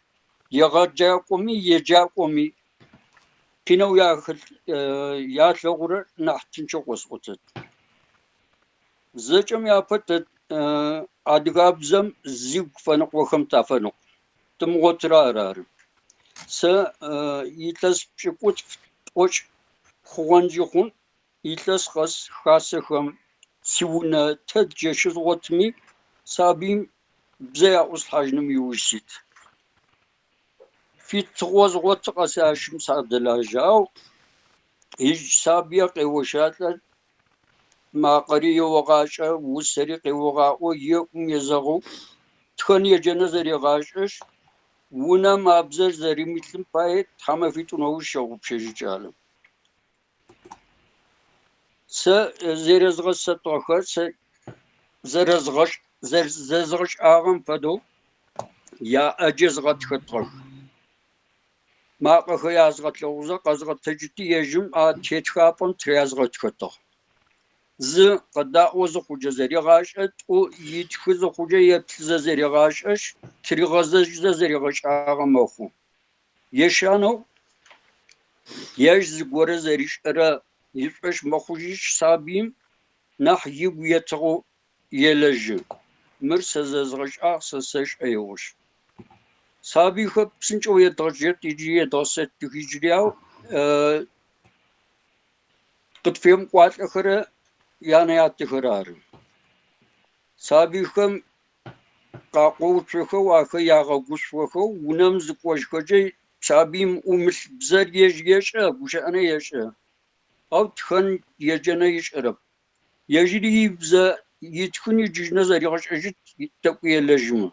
يغجا قومي يجا قومي كينو ياخل يا لغور نحتنچو قسقوت زچم يافت ادغابزم زيغ فنق وخم تافنق تمغوترا ارار س يتلس بشقوت قوش خوانجي خون يتلس خاص خاصخم سيونا تجشز وتمي سابيم بزيا أصحاجنم يوشيت في تغوز غوت قساشم سادلاجاو هج سابيا قوشات ما قري وغاشا وسري قوغا ويقم يزغو تخني جنزري غاشش ونا ما بزر زري مثل بايت حما في تنو شغو بشجالم س زرزغش ستوخر س زرزغش آغم فدو يا أجزغت خطوخ ما قخي أزغت لغوزا قزغت تجتي يجم تيتخابن تريازغت خطوخ ز قدا اوز خوجه زري غاشت او يتخز خوجه يبتز زري غاشش تريغز زري غاش آغم مخو يشانو يجز غور زريش را يفش مخوجيش سابيم نح يبيتغو يلج مرس زغش اخسسش ايوش سابي خب سنچو يدرجت يجي دوست تجيجرياو قد فيهم قوات اخره يعني ياتخرار سابيخم قاقو تشخو واخا ياغا غوشوخو ونمز قوشخجي سابيم ومش بزر يجيش بوش انا يش او تخن يجنا يشرب يجري بزا يتخن يجي نظر يغش اجت تقوي اللجمه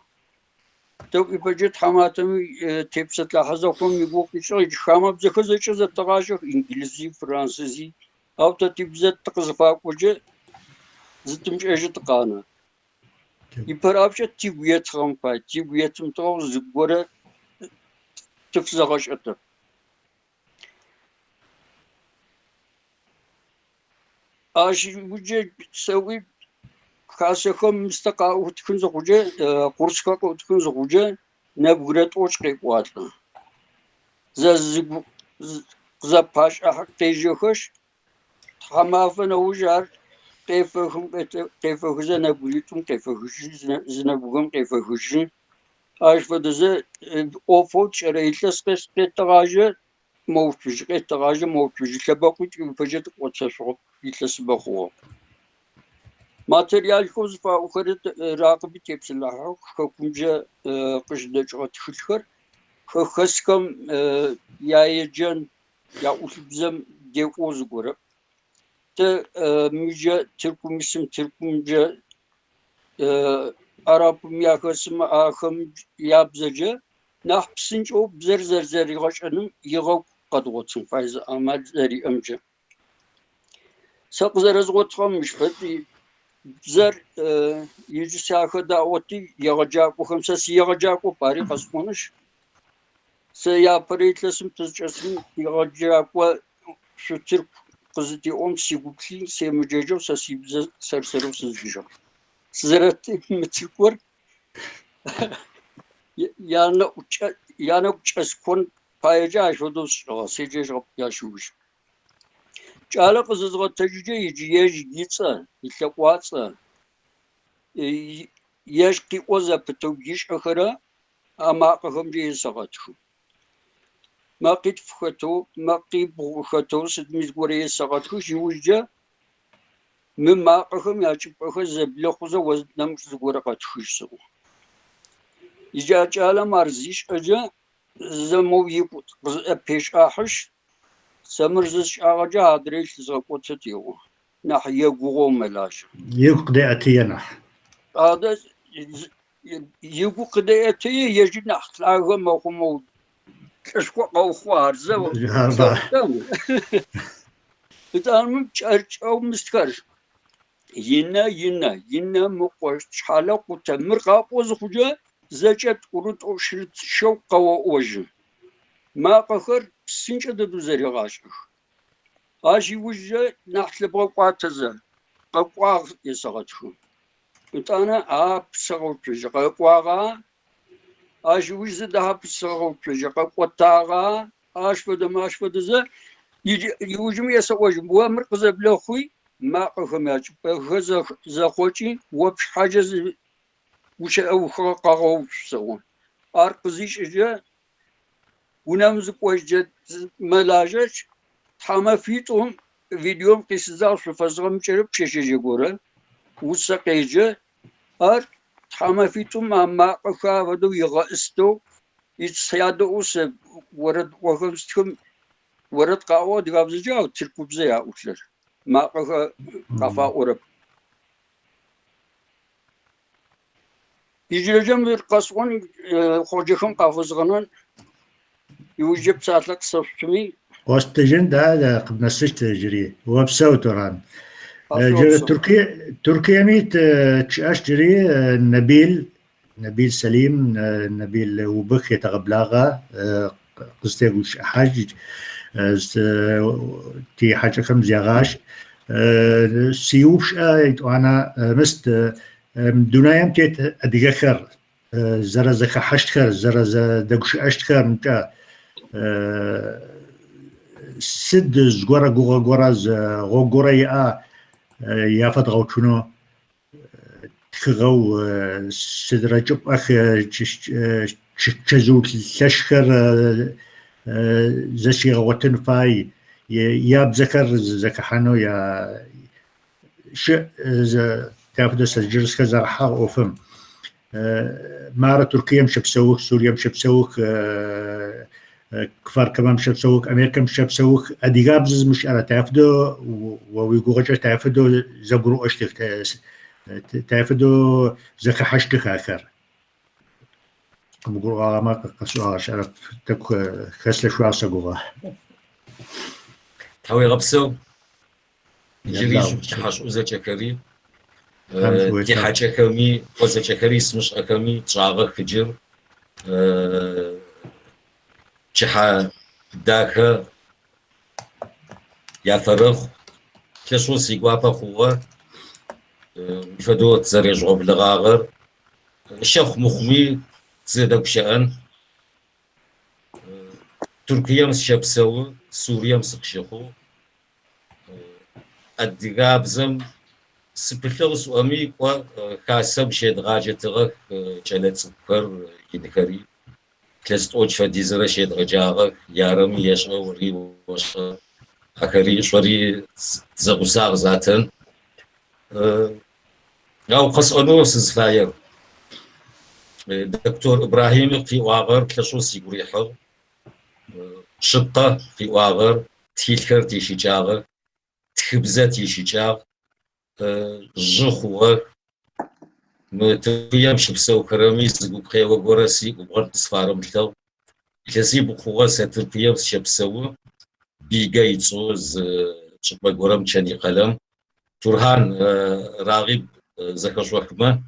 توقي بجت حماتم تبسط لحظه يقول يشغل خامه بزخزه چز تغاشخ انجليزي فرنسيزي او تتبزت تقزفا وجه زتمش اجت قانا يبرابش تيبيت خمبا تيبيت متو زغوره تفزغش ات اش وجه سوي خاصكم مستقاو تكون زوجه قرصكا تكون زوجه نبغرت اوش قيقوات زباش احق تيجوخش حمافن وجار كيفهم كيفه زنبوليتم كيفه زنبوغم كيفه اش فدز اوفوت شريتلس قس تراجه موجود قيت تغاجة موجود شبكة فجت وتشفق يتلسبخوا ماتريال خوز فأخرت راقبي تبصلها خكم جا قشدج أتخشر خسكم يا يجن يا أسبزم ديوز غورب ت ميجا تركم اسم تركم جا Arap yakasım ahım yapzıcı nahpsınç o zer yığaşanım yığav kadıgotsun faiz amal zeri ömcü. Sakızarız gotkamış pati zer yüzü sahı da oti yığacak bu hamsası yığacak o pari kasmonuş. Se yaparı itlesim tızcasım yığacak ve şu Türk kızı di om sigukli se müceco sasi bize serseri sızcıcak. Sizlere meçhul yani uças kon payaca şudur sece yaşuş. Çala kızızga tecrübe yiyeceğiz gitsa itlaqatsa yaşki oza petogiş ahara ama kahımcı sagatı. Maqit fxato maqi buxato sidmiz goreye sagatı jujja مما قهم يجب أخذ بلخوزة وزنم زغورقة خشوا. إجا جالا مرزيش أجا زمو يبوت بيش أحش سمرزش أجا هادريش زغوت تيو نحيا غو ملاش. يقضي أتينا. هذا يقضي أتي يجي نحتلاقه مخمو كشوا قوخوار زو. إتعلم تشارج أو مستكر. ينا مقوش حالا قوتا مرقاقوز خوجا زجت قرود او شرط شوقا و اوجن ما قخر سنجا دادو زري غاشق آجي وجا نحت لبقواتزا قاقواغ يساقتشو انتانا ساقوت بجا قاقواغا آجي وجا دها بساقوت بجا قاقواتاغا آش فدزا يوجم يساقوجن بوا مرقزا بلا خوي ما قهم يجب هذا زخوتي وبش حاجز وش أو خاقه سوون أرقزيش إجا ونمزق وجد ملاجج حما فيتهم فيديوم قيس زاش فزغم شرب شيء جورا وسقيجا حما فيتهم ما قخا ودو يغاستو يتصيادو وس ورد وخمستهم ورد قاو دغابزجا تركوب زيا وشلر ما قفا أوروب. يجرجم بالقصون خوجكم قافزغنان يوجب ساعتك صفتمي. واستجن ده قد نسجت جري وبسو تران. جري تركيا ميت تشاش جري نبيل سليم نبيل وبخ يتغبلاغا قصتي حاج تي حاجة كم زيغاش سيوش أنا مست دنيام تيت أديكر زرا زكا حشتكر زرا دقش أشتكر متى سد زغورا غورا غورا يا فتغو شنو تخغو سدرا جب أخ تشزو تشكر زشي غوتن فاي يا بذكر زكحانو يا تافدو سجلس كذا حق وفم مارة تركيا مش بسوق سوريا مش بسوق كفار كمان مش بسوق أمريكا مش بسوق أديجابز مش على تافدو ويقولش تافدو زبرو أشتك تافدو زكحشتك آخر بقول ما قصواش عرف تك خسل شو عصقوها تاوي غبسو جري حاش وزا شكري دي حاجة كمي وزا شكري اسمش أكمي تراغ خجر جحا داخل يا فرخ كشون سيقوابا خوة بفدو تزريج غوب لغاغر الشيخ مخمي زادك شأن تركيا مسشاب سوا سوريا مسقشخو الدقابزم سبلغس وأمي وكاسب شيد غاجة تغك جلت سكر يدكري كلاست أوج فديزرة شيء رجاء يارم يشغل وري وش أكري شوري زغساغ ذاتن أو قص أنوس زفاير دكتور إبراهيم في واغر كلاشوس يقولي حر شطة في واغر تيلكر تيشي جاغر تخبزة تيشي جاغ جخوة متويام شبسو كراميز بخير وغرسي وبغرد سفارم تلو كسي بخوة سترقيام شبسو بيجاي تصوز شبه غرام تشاني قلم تورهان راغب زكاش وحكمة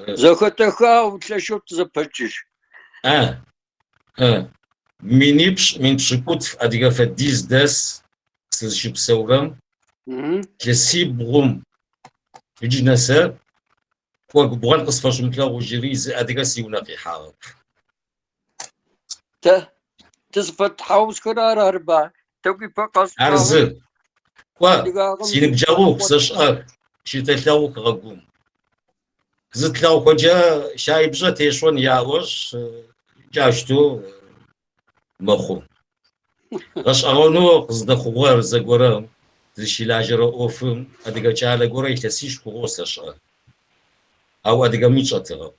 زكتها وتلاشوت زبتش منيبش من تشكوت في أديك فديز داس سلشب سورام كسي بغم يجي نسا كوا بغان قصفاش متلا وجريز أديك سيونا في حارب تزفت حوز كرار أربع توقي فقص أرزل كوا سينك جاوك سشقر شي تلاوك غقوم زت لو كجا شايب جت يشون ياوش جاشتو مخو غش أغنو قصد خوار زغورم تشي لاجر اوفم اديغا چاله غوري تسيش خوسش او اديغا ميچاتغ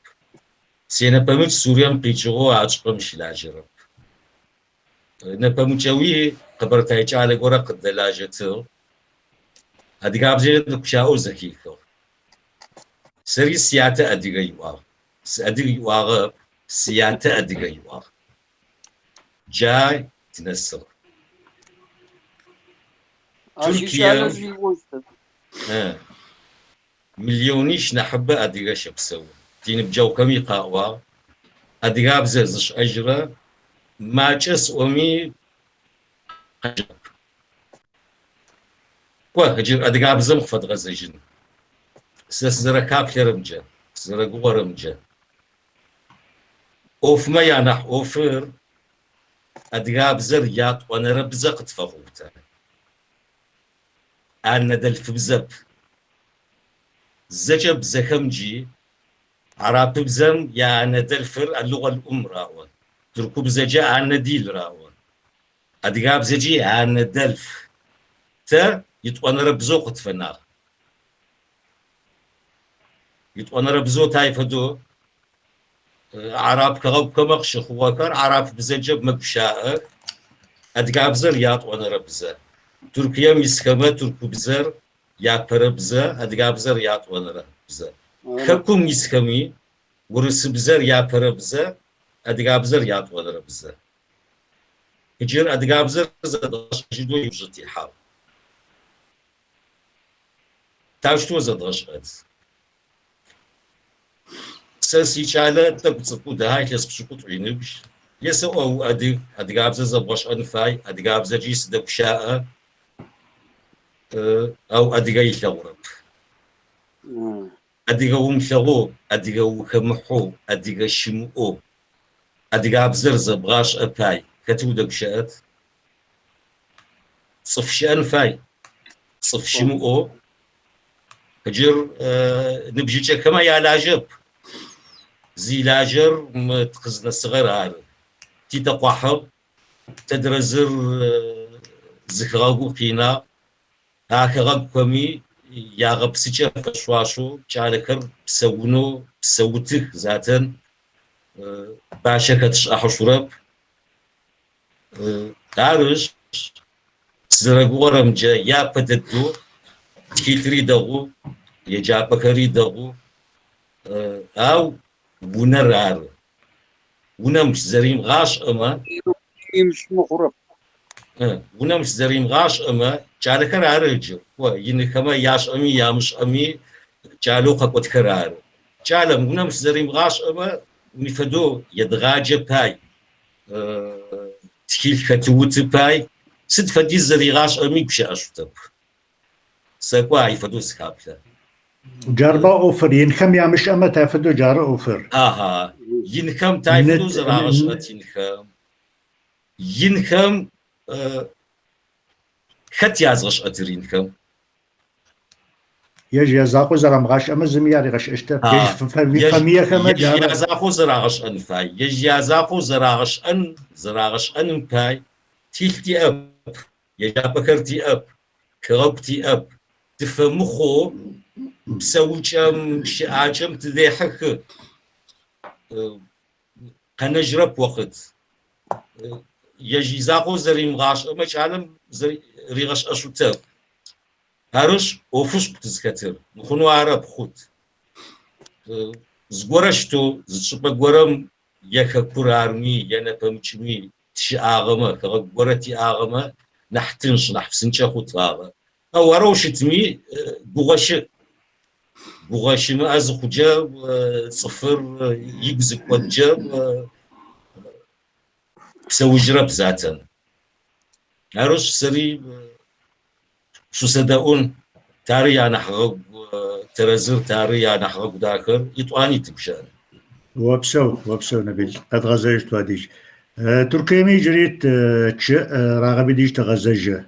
سينا بمچ سوريان قيچو اچقم شلاجر نبمچوي قبرتاي چاله غورا قد لاجتو اديغا بجي كشاو زكيكو سري سياته اديغا يوا اديغا يوا سياته اديغا يوا جاي تنسر تركيا مليونيش نحبه اديغا شبسو دين بجو كمي قاوا اديغا بزرزش اجرا ماچس اومي كوا هجر اديغا بزم خفت غزجن سزرا كابلرمجا سزرا غورمجا اوف ما ينح اوفر اديغا بزر يات وانا ربزقت فغوتا أنا دلف بزب زجب زخمجي عرب بزم يا أنا دلفر اللغة الأم راوة تركب زجا أنا ديل راوة أدقاب زجي أنا دلف تا يتوانا ربزو قطفنا يتوانا ربزو تايفدو عرب كغب كمقش خواكر عرب بزجب مقشاء أدقاب زر ياتوانا ربزا تركيا مسكمة تركو بزر يا بربزا أدقى بزر يا طوانرا بزر خلكم مسكمي ورس بزر يا بربزا أدقى بزر يا طوانرا بزر هجر أدقى بزر زدغش جدو يوجدي حاو تاشتو زدغش قد ساسي شعلا تبتصقو دهاي تسبشكو تعينبش يسو أو أدقى بزر زبغش أنفاي أدقى بزر جيس دبشاء أو أديغا يلغرب أديغا ومشغو أديغا وكمحو أديغا شمو أديغا بزرز بغاش أباي كتو دقشات صف شأن فاي صف شمو هجر نبجيتش كما يا لاجب زي لاجر متقزنا الصغير هذا تيتقوحب تدرزر زخراغو فينا هاكغب كمي يا غب سيجا فشواشو جالكر بسونو بسوتك ذاتن باشا كتش أحشرب دارش زرقورم جا يا بددو تكيتري دغو يجا بكري دغو أو بونرار ونمش زريم غاش أما مش مخرب ونمش زريم غاش أما جالكر عرج وينكما ياش أمي يامش أمي جالو قبض كرار جالم ونمش زريم غاش أما نفدو يدغاجة باي تكيل كتوت باي ست فدي زري غاش أمي بشي أشتب سكوا يفدو سكابلا جاربا أوفر ينخم يامش أما تافدو جار أوفر ينخم تايفدو زراغش ينخم خت يازغش أترينكم يجي يزاقو زرام غاش أما زمياري غاش اشتب يجي فمية كما جارة يزاقو زراغش أن فاي يجي يزاقو زراغش أن فاي تيلتي أب يجابكرتي أب كربتي أب تفهمخو بسويشم شعاجم تذيحك قنجرب وقت يجي زاقو زريم غاش أما شعالم ريغش أشوتاب هارش أوفش بتزكتر نخونو عرب خود زغورشتو زشبا غورم يكا كورارمي ينا بمچمي تشي آغما كغورتي آغما نحتنش نحفسنشا خود آغا أو روشتمي بغاشي از خوجا صفر يبزك وجا بسوجرب ذاتا هارش سري شو صدقون تاري أنا حقق ترزر تاري أنا حقق داخل يطواني تبشان وبسو نبيل قد غزاجت واديش تركيا مي جريت راغبي ديش تغزاجة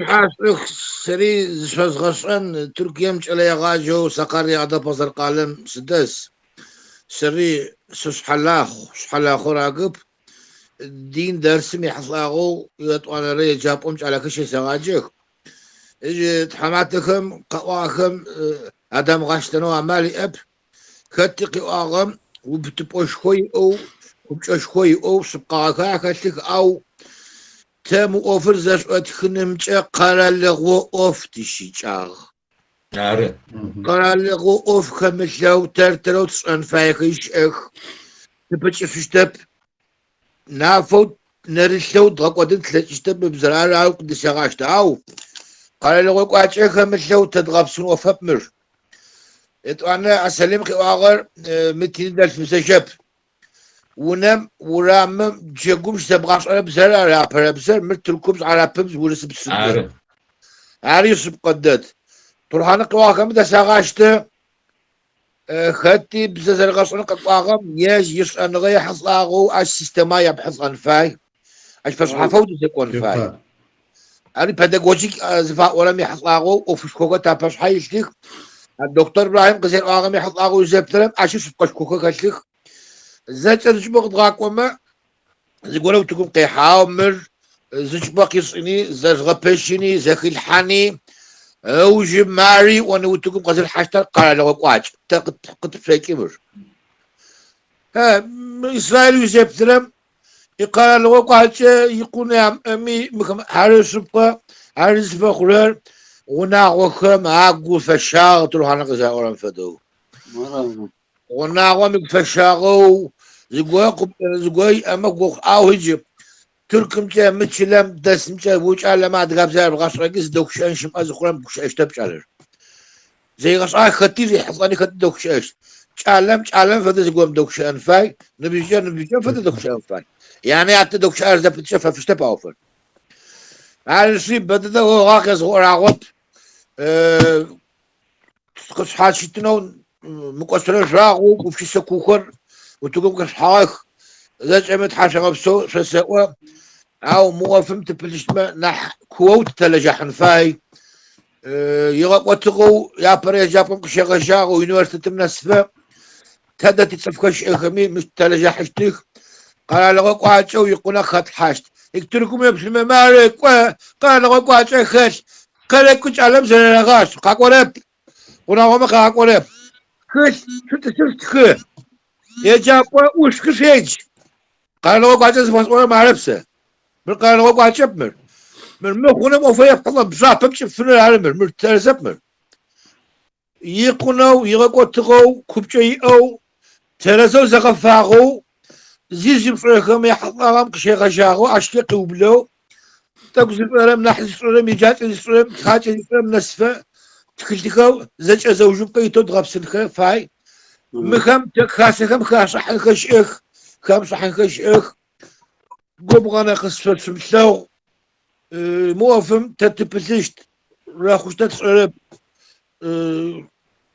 حاسك سري زفاز غشان تركيا مش على غاجو سقاري عدا بازر قالم سدس سري سحلاخ راقب دين درسمي حصلاغو يطوانا ري جابومش على كشي سغاجيك اجي تحماتكم قواكم ادم غاشتنو عمالي اب كتقي اغم وبتبوش خوي او وبتش خوي او سبقاكا كتلك او تم اوفر زاش اتخنمچ قرالغو اوف تشيچاغ نعم قرالغو اوف خمسلو ترترو تصنفايكيش اخ تبتش فشتب نافوت نرسلو دغقودن تلاتشتب بزرار او قدس يغاشت او قال له قاچه خمسلو تدغبسون وفبمر انا اسلم قاغر متين دلف مسجب ونم ورام جيغومش تبغاش على بزرار على بزر متلكم على بمز ورس بسد عارف بقدد تروحنا قواكم دسغاشت خدتي بزاز الغصن قطاغم يش أن غير حصلاغو السيستما يبحث عن فاي أش بس حفوت يكون فاي أنا بدأوجيك زفاء ولم يحصلاغو وفي شكوكة تابش حيشتك الدكتور إبراهيم قزير آغم يحصلاغو يزبترم أشوف سبقش كوكا كشتك زات الجبق دغاك وما زقولوا تكون قيحاو مر زجبق يصيني زغبشني زخي الحاني اوجب ماري وانا وتقوم قزل حاشتر قال له قواج قد فاكمر ها اسرائيل يوسف ترم يقال له قواج يكون يا امي حارس بقى حارس فخرر وناغو خم اقو فشاغ تروح انا قزا اورن فدو وناغو مفشاغو زغوي اما غو اوجب تركم جا متشلم دسم جا وش على ما دقاب زار غاش رقص دوكشان شم أزخرم بوش تبشالر زي غاش خطير يحطني خط دوكشاش تعلم فدا زقوم دوكشان فاي نبيجان فدا دوكشان فاي يعني حتى دوكشان زي بتشوفها في شتبه أوفر على الشيء بدأ هو غاقص هو راغوت قص حاشتنا مقصر راغو وفي سكوكر وتقوم قص حاخ زج أمد حاشا غبسو شسوا أو موافم تبلشما نح كوت تلجحن فاي يغوتغو يا بري جابم كشغا شاغو يونيفرسيتي منسفه تدا تتصفكش اخمي مش تلجحشتك قال له قاچو يقول خط حاشت يكتركم يبس الممارك قال له قاچو خش قال كوچ علم زرغاش قاقورب وناغم قاقورب خش شت يا جابو وش كشيج قال له قاچو مسؤول ما عرفسه قال له قاچو من مخونه موفيا طلب بزاف بمشي في العالم مرتزب من يقنو يغوتغو كوبچي او ترزو زغفاغو زيزم فرخم يحطام كشي غشاغو اشكي وبلو تقزل فرم نحس فرم يجات فرم تاج فرم نسفه تكلتكو زج زوجو قيتو دغبسن فاي مخم تخاسخم خاصح خشخ خمسح خشخ قبغنا قصفت سمسلو موافم تتبسشت راخوش تتصرب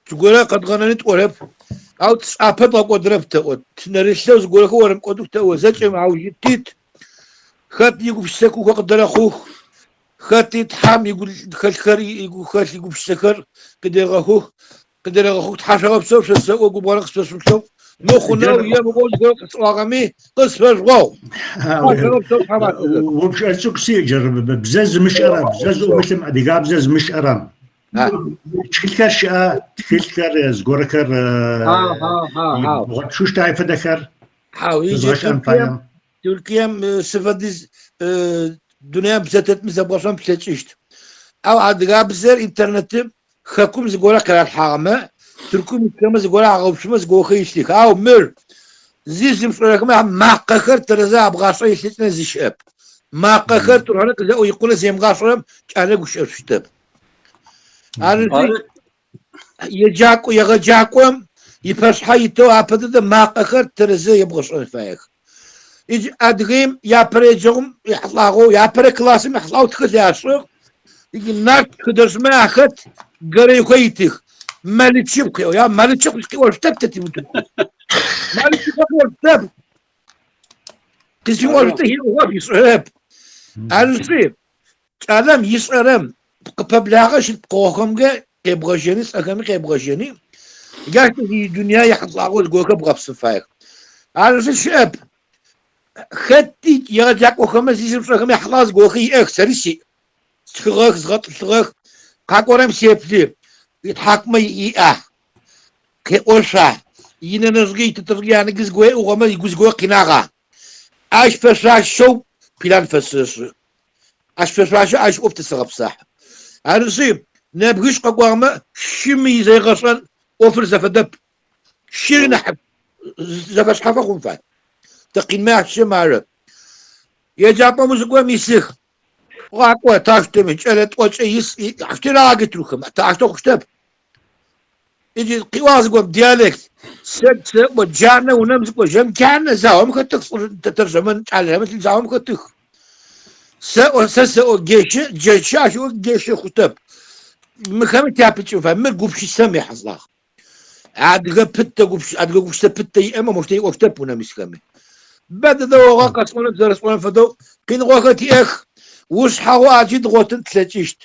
تقول قد غننت ورب او تصعب قدرب تقول تنرسلو تقول ورم قدو تو زج معو جتيت خد يقو في السكو قدر اخوه خاتي تحام يقول خلخر يقول خال يقول بشكر قدر تحاشا بسوي شو سوى قبورك سوى نخنا ويا بقول قص واغمي قص واو وبش أسوق سيجر بزز مش أرام بزز ومثل ما دقاب بزز مش أرام تخيل شيء تخيل زغوركر شو تعرف ذكر حاوي تركيا سفديز دنيا بزتت مزبوشان بتشيشت او عاد قابزر انترنت خكم زغورا كلا الحامه تركم كما زغورا غوشما زغوخيشتك او مر زيزم فرق ما قخر ترزا بغاصي شتنا زيشاب ما قخر تروح لك زو يقول زي مغاصرم انا وش اشتب عارف يجاكو يغجاكم يفرح يتو ابد ما قخر ترزا يبغى فايك يجي ادغيم يا بريجوم يحلاغو يا بري كلاسم يحلاو تخداشو يجي ناك كدرس ما اخذ قري كويتك مالتشيك يا مالتشيك واشتبتتي مالتشيك واشتب قسم واشتهي هو يصعب عارفين كلام يصعب قبلاغش قوهم كيبغجني سكمي كيبغجني قالت في الدنيا يحلاغو الكوكب بغبس فايق عارف الشاب خدي يا جاك وخمس يسمى خمس حلاس جوخي أكثر شيء تخرج زغط تخرج كاكورم سيبلي يتحكم كأوشا يننزغي تترجع نجز جوه وغما يجوز جوه قناعة عاش فساش شو بلان فساش عاش فساش عاش أوف تسرب صح عارفين نبغيش قوامة شمي زي غصن أوفر زفدب شير نحب زفش حفاهم فات تقين ما شمارة يا جابا مزقوا ميسيخ واقوا تاشتمن قالت وش يس احتراق تروكم تاشتو كتاب يجي قواز قوم ديالكت سد وجانا ونمسك وجم كان زاهم كتك تترجمن على مثل زاهم كتك سو جيش شو جيش كتاب مخم تابتش فهم قبش سمي حصلاخ عاد قبت قبش عاد قبش تبتي اما مشتي وفتب ونمسكمي بعد ذا وقت صون درس صون فدو كين وقت اخ وش حواجد غوتن تلاتشت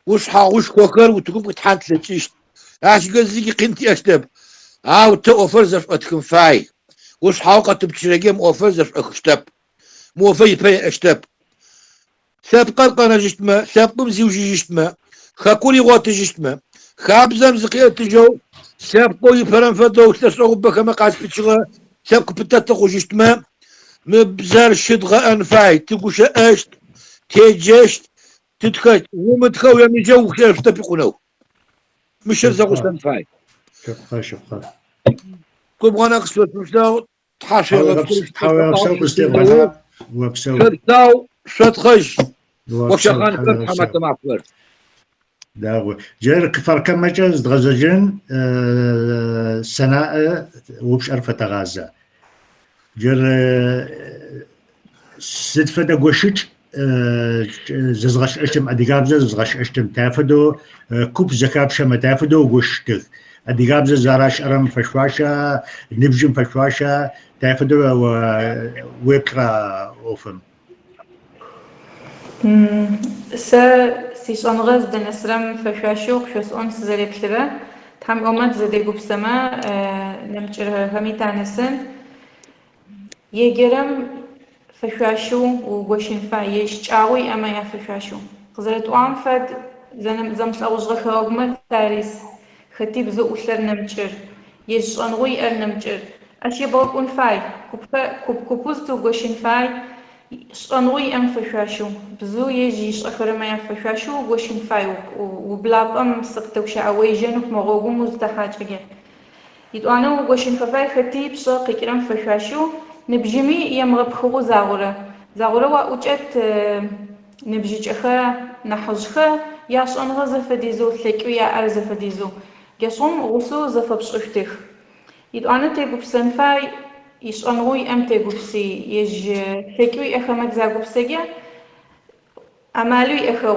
وش حوش كوكر وتقوم تحان تلاتشت عاش قزيقي قنتي اشتب او توفر زف اتكن فاي وش حوقة تبتشرقيم اوفر زف اخشتب موفي فاي اشتب سابقا قانا جشتما سابقا زيوجي جشتما خاكولي غوت جشتما خابزم زقية تجو سابقا يفرن فدو تسرقوا بكما قاس بتشغى سابقا بتاتقو جشتما مبزار شدغة انفاي تقوش اشت تيجشت تدخل ومدخل يمي جو خير تبقونه مش رزقوا سنفاي شوف كم وانا قصوت مشتاو تحاشي تحاول بسوق استيبغانا وبسوق تداو شتخش وشغان فرد حمات مع فرد داغو جير كفر كم مجاز دغزجن سناء وبش أرفة غازة جير سدفة قوشج زغش اشتم اديقابزه زغش اشتم تافدو كوب زكاب شما تافدو وقشتك اديقابزه زاراش ارم فشواشا نبجم فشواشا تافدو ويبكرا اوفم سيش انغاز دن اسرم فشواشوق شوس انس زريبلبه تحم اومد زديقو بسما نمجر همي تانسن يجرم فشاشو وقوشين فايش تعوي أما يا فشاشو قزرت وعم فد زمت أوجه خرجمة تاريس ختيب زو أشلر نمجر يش أنغوي نمجر أشي بقول فاي كوبوزتو قوشين فاي أنغوي أم فشاشو بزو يجيش أخر ما يا فشاشو وقوشين فاي وبلاب أم سقطو شعوي جنوب مغوغو مزدحاجة يدوانا وقوشين فاي ختيب شاقي كرام فشاشو نبجمي يمغب خو زاغورة وأوجت نبجيج أخا نحجخا ياش أنغا زفديزو ثلكو يا أرز زفديزو ياشون غسو زفبشفتخ يدوانا تيجو بسنفاي يش أنغوي أم تيجو بسي يج ثلكو أخا مكزاغو بسيجا أمالوي أخا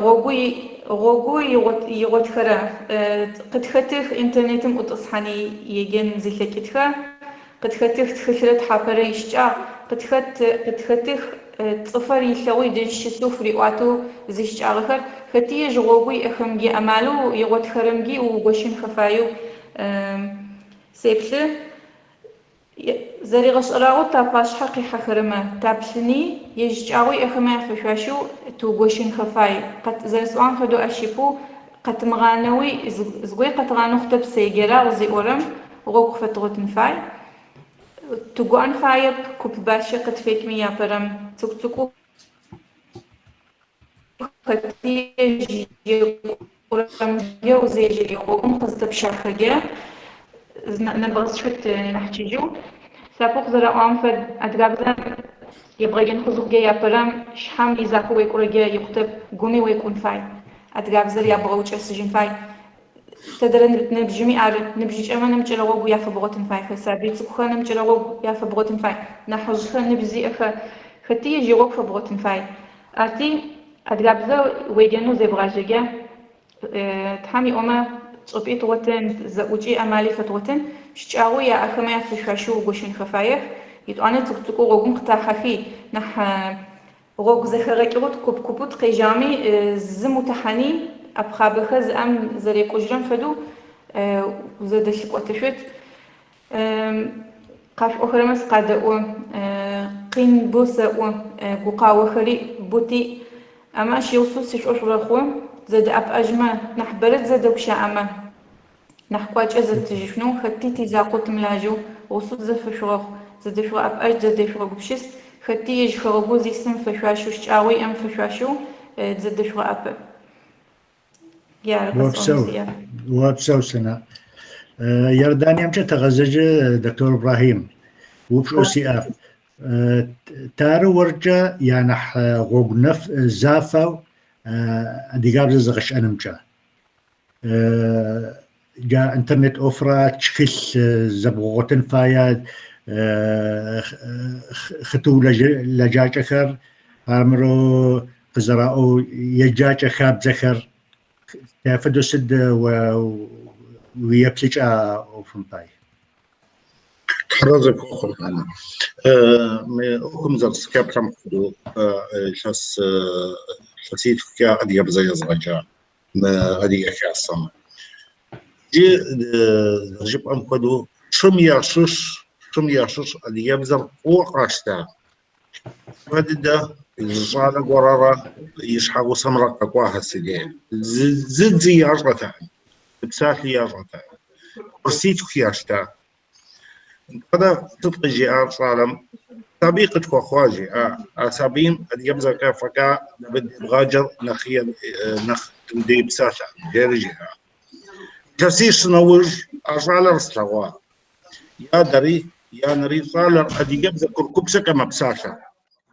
غوغوي يغوت خرا قد ختخ إنترنتم أتصحاني يجن زي ثلكتخا قد ختخ تخشرت حابرة يشجع قد ختخ تصفر يلوي دش سفري واتو زيش آخر ختي جوابي أخمجي أمالو يغوت خرمجي وغوشين خفايو سيبل زري غشراغو تاباش حقي حخرمه تابشني يجعوي أخمه فشاشو تو غوشين خفاي قد زرسوان خدو أشيبو قد مغانوي زغوي قد غانو خطب سيجرا وزي أورم غوك فتغوت نفاي تقوان فايب كوب باشي قد فيك ميا برم تكتكو ختي جي قرم جو زي جي قوم قصد بشاخجة نبغى شوت نحكي جو سابق زرا أنفد أدرابزا يبغى ينخزق جيا برم شحم إذاكو ويكورا جيا يكتب قومي ويكون فاي أدرابزا يبغى وش أسجن فاي تدرن نبجمي عارف نبجيش أما نمجلوه ويا فبغتن فاي فسابي تكوخا نمجلوه ويا فبغتن فاي نحوزخا نبزي ختي يجي وقف فبغتن فاي أرتي أدرابزا ويدينو زي بغاجيجا تحامي أما صبيت وطن زوجي أمالي فتوطن شجعوا يا أخمي فشاشو وقوشين خفايف يتوانا تكتكو غوغم قطاحفي نح غوغ زخرق يغط كوبوت قيجامي زمو تحاني أبخابخ زأم زريق وجرم فدو وزدش قوتشوت قاف أخرمس قادقو قين بوسا وقاوة خري بوتي أما شي وصوص شوش رخو زد أب أجمع نحبرت زد وشا أما نحكواج أزد تجشنو ختي تزاقو تملاجو وصوص زف شرخ زد شو أب أج زد شو بشست ختي يج خربو زيسم فشواشو شعوي أم فشواشو زد شو أب وابسو سنة يرداني أمشي تغزج دكتور إبراهيم وبشو سياف تارو ورجا يعني غوغ نف زافو ديقاب زغش أنمجا جا انترنت أوفرا تشكل زبغوتن فايا ختو لجاج أخر أمرو قزراءو يجاج أخاب زخر تافدو سد ويبسيج أوفنطاي حرزك أخر أنا أكم زر سكاب كم خدو حسيت كا قد يبزي زغجا ما قد يكا السما جي جيب أم خدو شم ياشش قد يبزر وقاشتا هذا الزعل قرارة يشحقوا سمرة قواها السجين زد زي عشرة بسات لي عشرة رسيت خياشتا هذا تبقى جي صالم طبيقة أخواجي أسابين قد يبزر كافكا بغاجر نخيل نخ تمدي بساتا غير جهة كسيش نوج أصال رسلوا يا دري يا نري صالر قد يبزر كركبسة كما بساتا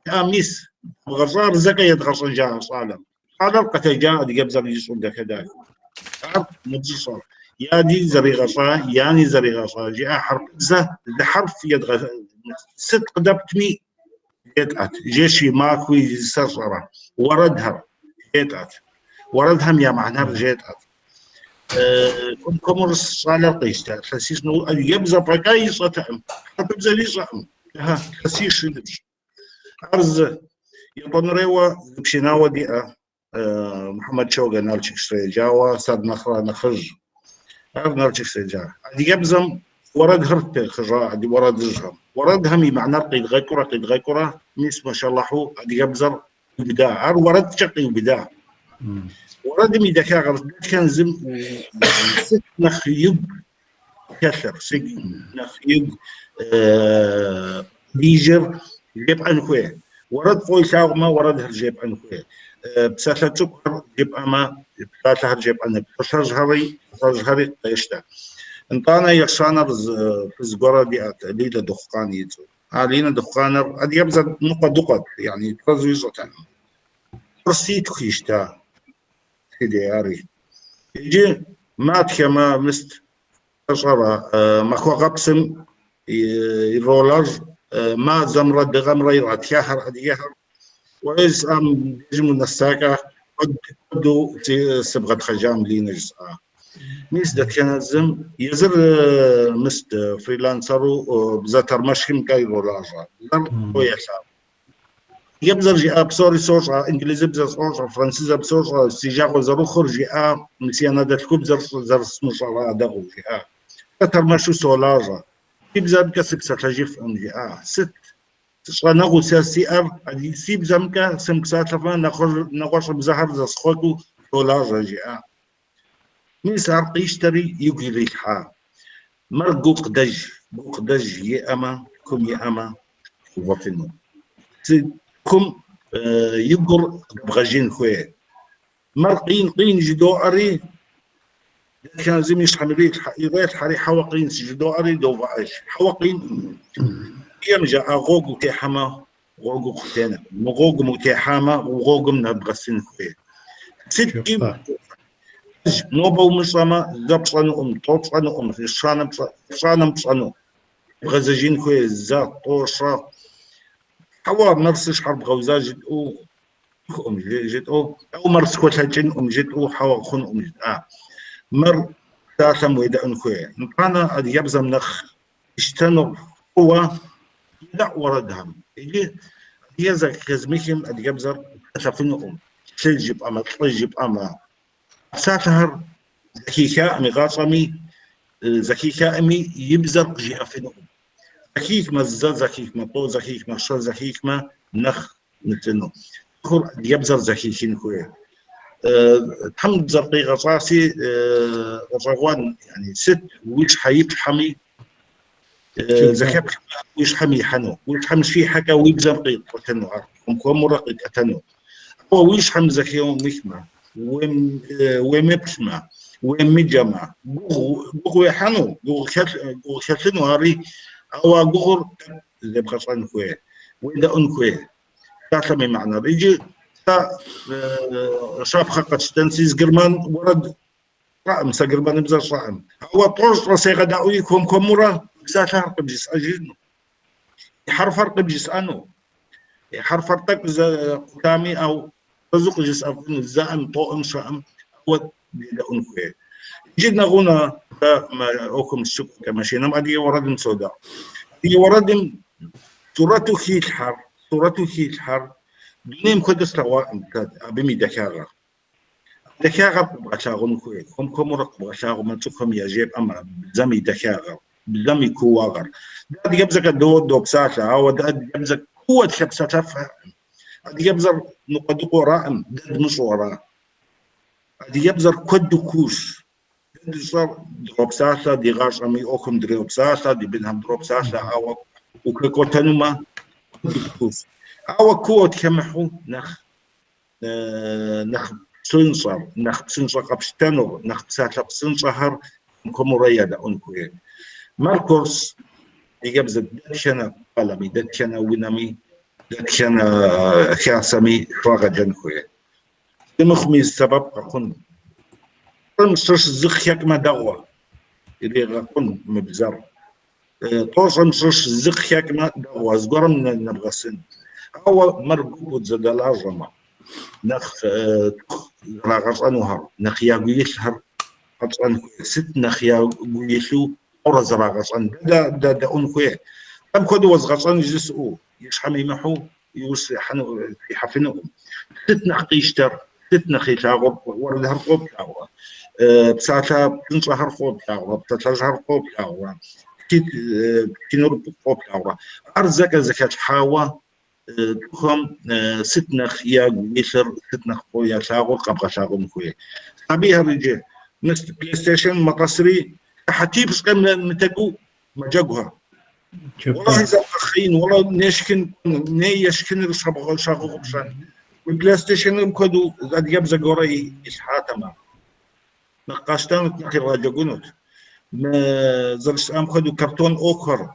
يا ميس غزار زكا يدغصن جاء صالم صالر قد جاء قد يبزر يسود كذا مجيصر يا دي زري غصا يعني زري غصا جاء حرف زه لحرف يدغ ست قدبتني جيتات جيشي ماكوي سرسرة وردها جيتات وردهم يا معنى جيتات كمرس صالر قيستا خسيس نو يبزر بقاي صتهم حتى بزلي صهم ها خسيس يدش أرز يبون ريوا بشناوة دي محمد شوقة نالشك سريجاوا صاد نخرا نخرج عرف نالشك سريجا دي يبزم ورد هرت خجا دي ورد زجهم ورد همي معنى قيد غيكرة نيس ما شاء الله هو دي يبزر بداع عر ورد شقي بداع ورد مي دكا غرد كان زم ست نخيب كثر سجن نخيب بيجر جيب أنكوي ورد فوي شاغما ورد هرجيب أنكوي بسالة سكر جيب أما بسالة هرجيب أنك تشرج قيشتا انطانا يخشانا في الزقرة دي ليلة دخان يتو علينا دخان قد يبزد نقط يعني ترزوي صوتان رسيت خيشتا كده ياري يجي مات كما مست تشرى مخوى قبسم يرولر ما زمرة دغمرة يراتياهر أدياهر وإذ أم يجمو الساقة قدو سبغة خجام لي نجسا ميس دا كان زم يزر مست فريلانسرو بزاتر مشكم كاي رولاجا زر هو يسار يبزر جاء بصوري صوصة إنجليزي بزر صوصة فرنسيزة بصوصة سيجاقو زروخر جاء مسيانا دتكوب زر سمشارة دغو جاء تتر ماشو سولاجة يبزر بكسب ستجيف أم جاء ست تشغى نغو سياسي أدي سيب زمكا سمكسات لفا نغوش بزهر زسخوتو سولاجة جاء ميسار قيشتري يجي ريحا مرقو قدج يأما كم يأما وفنو كم يقر بغجين خوي مرقين قين جدو أري كان زي مش حمريت يريت حري حوقين جدو أري دو بعش حوقين يمجا غوغو تيحما غوغو ختينا غوغو متيحما وغوغو من بغسين خوي ست نوبو مشرما زبصنو توصنو شانم بصنو بغزجين خوي زات طوشا حوا مرسش حرب غوزاج او جد او مرس كوتاجين جد او حوا خن جد مر تاثم ويدا انكوي نقانا اد يبزم نخ اشتنو هو يدع وردهم يجي يزك خزميكم اد يبزر تفنو تجيب اما تجيب اما ساتهر زكيكا مغاصمي زكيكا امي يبزر جي افنو زكيك ما زاد زكيك ما طو زكيك ما شر زكيك ما نخ نتنو خور يبزر زكيكين خويا تحمد زرقي غصاصي غصوان يعني ست ويش حيب حمي زكاة ويش حمي حنو ويش حمي في حكا ويبزر قيد قتنو كم مرقد قتنو هو ويش حم زكيهم مكمة ومبسمة ومجمع بغو يحنو بغو كتنو هاري أو جور اللي بخصان كويه وإذا أنكويه تعلمي معنا بيجي تا شاب خقت تنسيز جرمان ورد رقم سجرمان بزر رقم هو طرش رسيغة دعوي كم مرة ساعة حرق بجس أجينه يحرف فرق بجس أنو يحرف فرق قدامي أو رزق جس أفن الزائم طائم شائم هو إذا أنكويه جدنا غنا ما أوكم السوق كماشينا ما دي وردم سودا دي وردم صورته خيل حر دنيم كدس رواء أبمي دكاغا بغشاغن كوي كم رق بغشاغ من تكم يجيب أما زمي دكاغا زمي كواغر ده يبزك دو بساتا أو ده يبزك قوة شبساتا ده يبزر نقدق وراء ده مش وراء ده يبزر كد كوش صار دروب ساسا دي غاش امي اوكم دروب ساسا دي بنهم دروب ساسا او وكوتنما كوس او كوت كمحو نخ سنصر قبشتنو نخ ساسا سنصهر كم رياده انكوي ماركوس يجبز دكشنا قلمي دكشنا ونمي دكشنا كاسمي فاغجنكوي المخمي السبب اكون مشرش زخ ياك ما دغوا اللي غاكون مبزر طوش مشرش زخ ياك ما دغوا زقر من نبغسن هو مربوط زدلا جما نخ راغصنوها نخيا قيشهر قطن ست نخيا قيشو اورز راغصن دا انكوي كم كود وزغصن جسو يشحمي محو يوسحنو في حفنهم ست نخيشتر ست نخي تاغب ورد هرقوب تاغوا بساعتها تنصهر فوق تاغوا بتتجهر فوق تاغوا كينور فوق تاغوا أرزك زكاة حاوة تخم ستنخ يا ويسر ستنخ قويا تاغوا قبغا تاغوا مكوية أبيها رجال نست بلاي ستيشن مقصري حتيب سقم نتقو مجاقها والله إذا أخين والله نشكن نيشكن رصبغ شاغو بشان والبلاي ستيشن مكدو قد يبزا قوري إسحاتما نقاشتان تنخي راجقونوت ما زرش أم خدو كرتون أوكر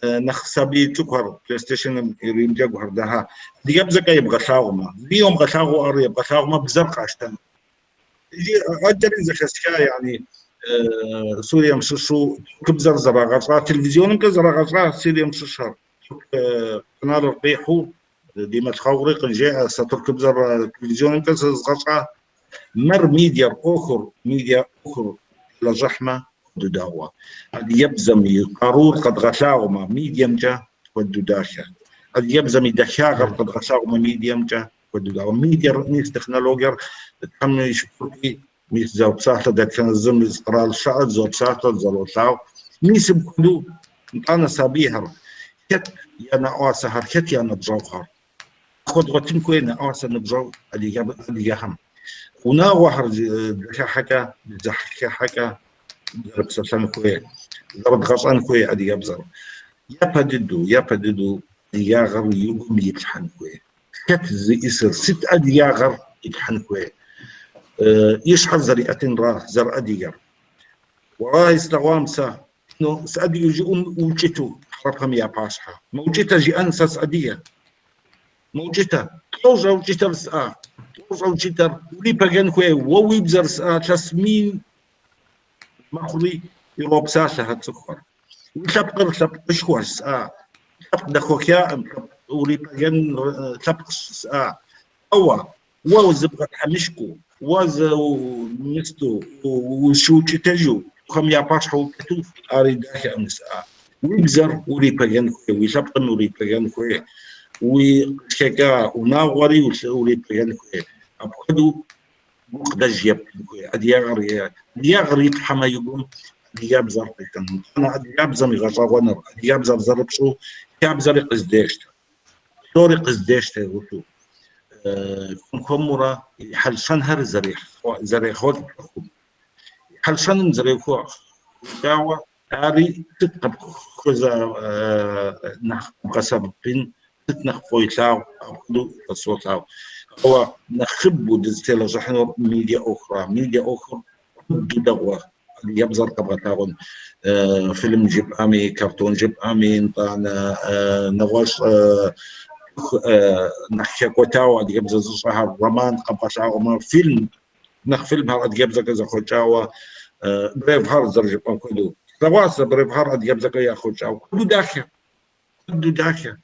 نخسابي تكر بلاي ستيشن يريم جاقوهر دها دي يبزا يبغى شاغما اليوم غشاغو أري يبغى شاغما بزرق عشتان يجي أجل إذا خسكا يعني سوريا مششو كبزر زراغطرا تلفزيون كزراغطرا سوريا مششر قناة الرقيحو ديما تخاوريق جاء سطر كبزر تلفزيون كزراغطرا مر ميديا أخر لزحمة دوداوة هذه يبزم قارور قد غشاوما ميديا مجا ودوداشة أدياب زمي دكاغر قد غساغ ميديم جا ودو ميدير نيس تكنولوجيا تم يشوفي ميس زو بساطة دا كان الزم إسقرار الشعر زو بساطة زو شاو ميس بكلو أنا سابيهر كت يانا أواسا هر كت يانا بجوهر خد غتين كوينا أواسا نبجو أديهم هنا واحد دكا حكا زحكا حكا درب سلسان كوي درب غصان كوي أدياب زر يا بددو ياغر يقوم يتحن كوي كت زي يصير ست أدياغر يتحن كوي يشحن زريعتين راه زر أديار وراه يستغوام سا نو سأدي يجون وجتو حرقهم يا باشحة موجتة جي أنسى سأدية موجتة توجا وجتة بساء توجا وجتة ولي بغن كوي ووي بزر ساء تسمين مخلي يروب ساشة هتسكر وتبقر تبقش كوش ساء تبقى دخوكيا ولي بغن تبقش ساء واو زبغة حمشكو وازو مستو وشو تجو خم يا باشحو كتوف أريد داخل أمساء ويبزر ولي بغن كوي ويشبقن ولي بغن كوي وكاكا وناغوري ولي بغن كوي أبقدو مقدج يبقن كوي أدياغر يتحما يقوم أدياب زر بكن أنا أدياب زمي غشا ونر أدياب زر زربشو كاب زر قزداشتا دوري قزداشتا وشو كمورا حلشان هر زريح خود بحكم حلشان زريح خود دعوة عاري تتقب خزا قسم بين تتنخ فويتاو أبدو تصوتاو هو نخبو دزتيلا جحنور ميديا أخرى دعوة يبزر قبطاون فيلم جيب أمي كرتون جيب أمي نطعنا نواش نحكي كوتاوا دي يبزر شهر رومان قبطاو ما فيلم فيلم هذا يبزر كذا خوتاوا بريف هارد زرجب أو كله رواسة بريف هارد يبزر يا خوتاوا كله داخل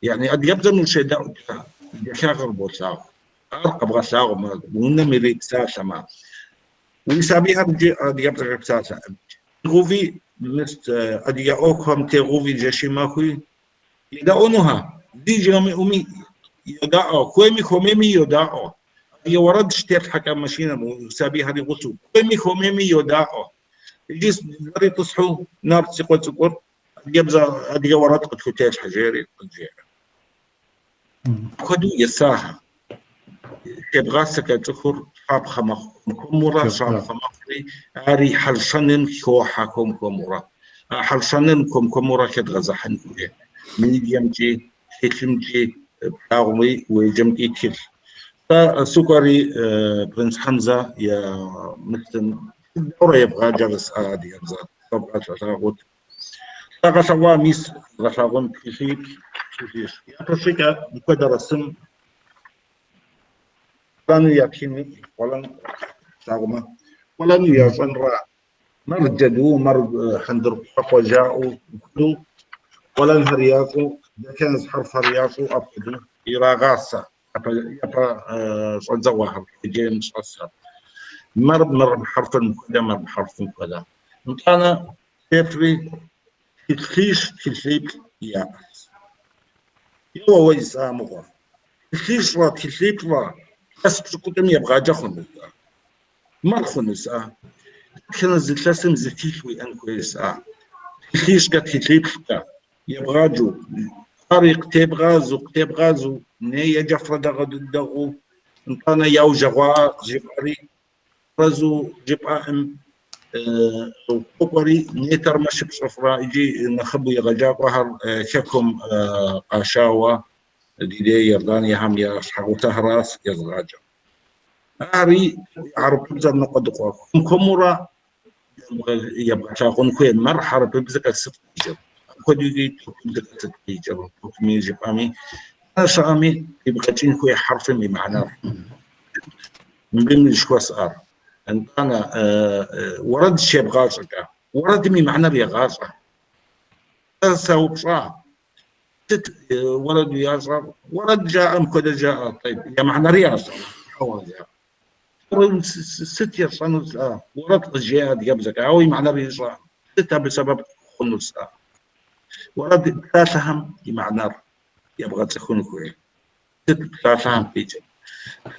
يعني قد يبزر من شيء ده يشغل بوتاوا أرقب غساو ما ونمري ساشا ما ويسابيها بجي يبزر بساسا غوفي مست أدي أوكم تغوفي جشيماكوي يدعونها دي جامي أمي يدعو كويمي كوميمي يدعو يورد شتيت حكا ماشينا ويسابيها دي غسو كويمي يدعو يجيس زري تصحو نار تسيقو تسقر يبزر أدي ورد قد كتاش حجيري قد جيري كدو يساها تبغى سكتكر حاب خمخ كمورا شاب خمخري عاري حلشنن كوحكم كمورا حلشنن كمورا كدغزحن ميديم جي حكم جي باغوي وجمعي كل فسكري برنس حمزة يا مثل الدورة يبغى جلس عادي يبغى طبعا تغوت تغشوا ميس غشاون كيفيك يا بشكل بقدر السم لن يكفيني ولن تعلم ولن يصنع مر جدو مر حندر حقو جاءوا كلو ولن هرياقو كان حرف هرياقو أبدو إراغاسا يبا صنزواها جيمس أصلا مر بحرف المقدم مر بحرف المقدم أنا تفري تلخيش يا يو ويس آمغا تلخيش را تلخيش را بس بشكل يبغى جخن ما خنس كان زلتسم زكيش وي ان كويس تلخيش قد تلخيش يبغى جو طريق تبغى زو نية جفرة دغو انطانا ياو جغوا جباري رزو جبائم وقبري نيتر مش بصفرا يجي نخبو يغجاق وهر شكم قاشاوة دي يرداني هم يا أصحاب تهراس يزغاجا أري عرب بزر نقد قوة كمورا يبغى شاقون كوين مر حرب بزك الستيجر كود يجي بزك الستيجر كمي جبامي أنا شامي يبغى تين كوي حرف من معناه من بين الشواس أن أنا ورد شيء بغاصك ورد من معنى يغاصة أسوق صعب ولد ياسر ولد جاء كذا جاء طيب يا معنى رياسة هو جاء ست سنوات ولد جاء يبزك أو معنى رياسة ستة بسبب خنوس ولد ثلاثة هم معنى يبغى تخون كوي تتلاشان بيجي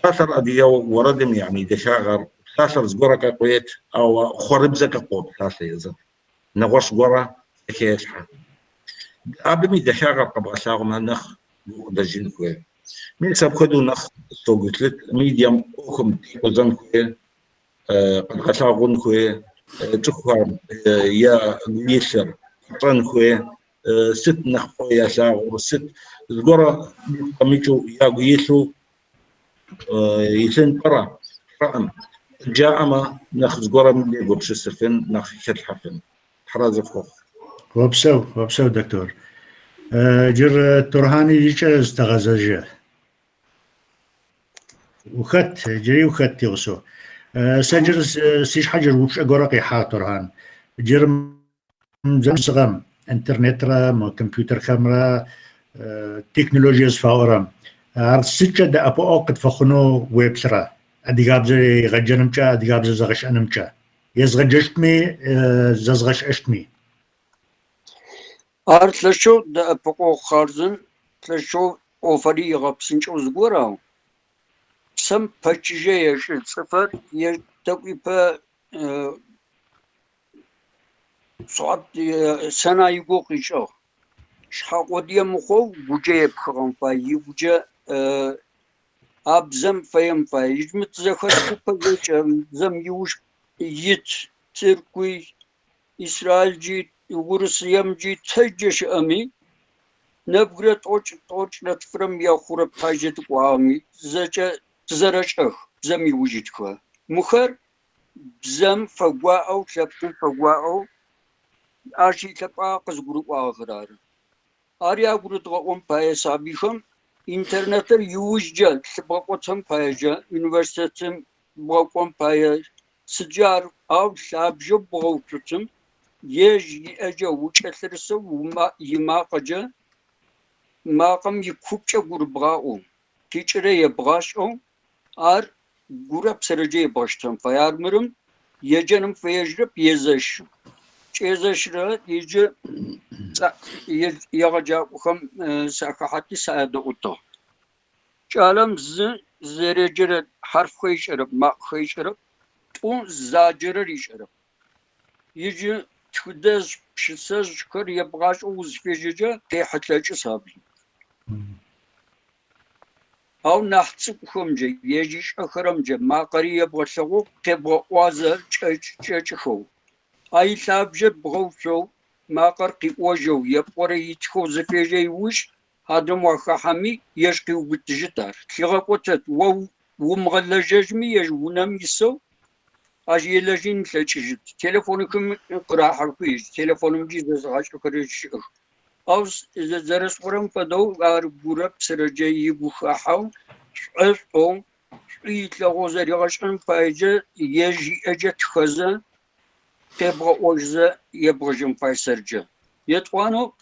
تلاشر أدي وردم يعني دشاغر تلاشر زقرك قويت أو خربزك قوت تلاشر يزن نغوش قرا كيشحن أبمي دشاغر قبل شاغم نخ دجين كوي من سب كدو نخ توقتلت ميديم أوكم تيكوزن كوي قد قشاغون كوي تخوار يا ميشر قطن كوي ست نخ يا شاغ ست زقرا ميشو يا قيسو يسن برا رأم جاء ما نخ زقرا من اللي قبش السفن نخ شد حفن حراز فوق وبسو دكتور جر ترهاني يجي استغزاجه وخت جري وخت يغسو سجر سيش حجر وش أقرقي حاطرهان جرم زغم انترنت را كمبيوتر كاميرا تكنولوجيا فاورم سجة دا أبو أوقت فخنو ويب سرا أديقاب زي غجنمشا أديقاب زي زغش أنمشا يزغجشتمي زغش أشتمي تلاشو دا أبقو خارزن تلاشو أوفري غابسنشو زغوراو سم بچجه يشل سفر يتوي با صعب سنة يقوقي شو شحاقودية مخو بوجه بخرم فاي يوجه أبزم فيم فاي يجمت زخر كوبا زم يوش يت تركوي إسرائيل جي وروسيام جي تجش أمي نبغى توش نتفرم يا خرب حاجة قوامي زجا تزرش زم يوجد كوا مخر زم فقواو شبتن فقواو آشي تبقى قزقرو آخرار آريا قرد غوام باي سابيخم إنترنتر يوجد تبقوتهم بايجا يونيورسيتم بقوام باي سجار أو سابجو بغوتتم يجي أجا وشترسو وما يماقجا ماقم يكوبشا قربغاو تيچره يبغاشو ar gurap serece baştan fayarmırım yecanım fayajrıp yezaş çezaşra yece yağaca ukam sakahati saada uto çalam zerecere harf koyuşarıp ma koyuşarıp un zacerer işarıp yece tüdez pişsez çıkar yapgaş o uzfecece tehatlaçı sabi أو نحسب خمجة يجيش أخرمجة ما قرية بغسقو تبغى وازر تشخو أي ثابجة بغوشو ما قرقي وجو يبقى يتخو زفيجي وش هذا موخا حمي يشقي وبتجتار تلغا قوتت ومغلجاجمي يجونام يسو أجي يلاجين تلاتشجت تليفونكم قرا حرفيج تليفونم جيزة زغاش أكريش أو إذا درس ورم فدو أربورة بسرجة يبوخاحو أو يتلاقو زري غشان فايجة يجي أجت خزة تبغى أوجزة يبغى جم فاي سرجة يتوانو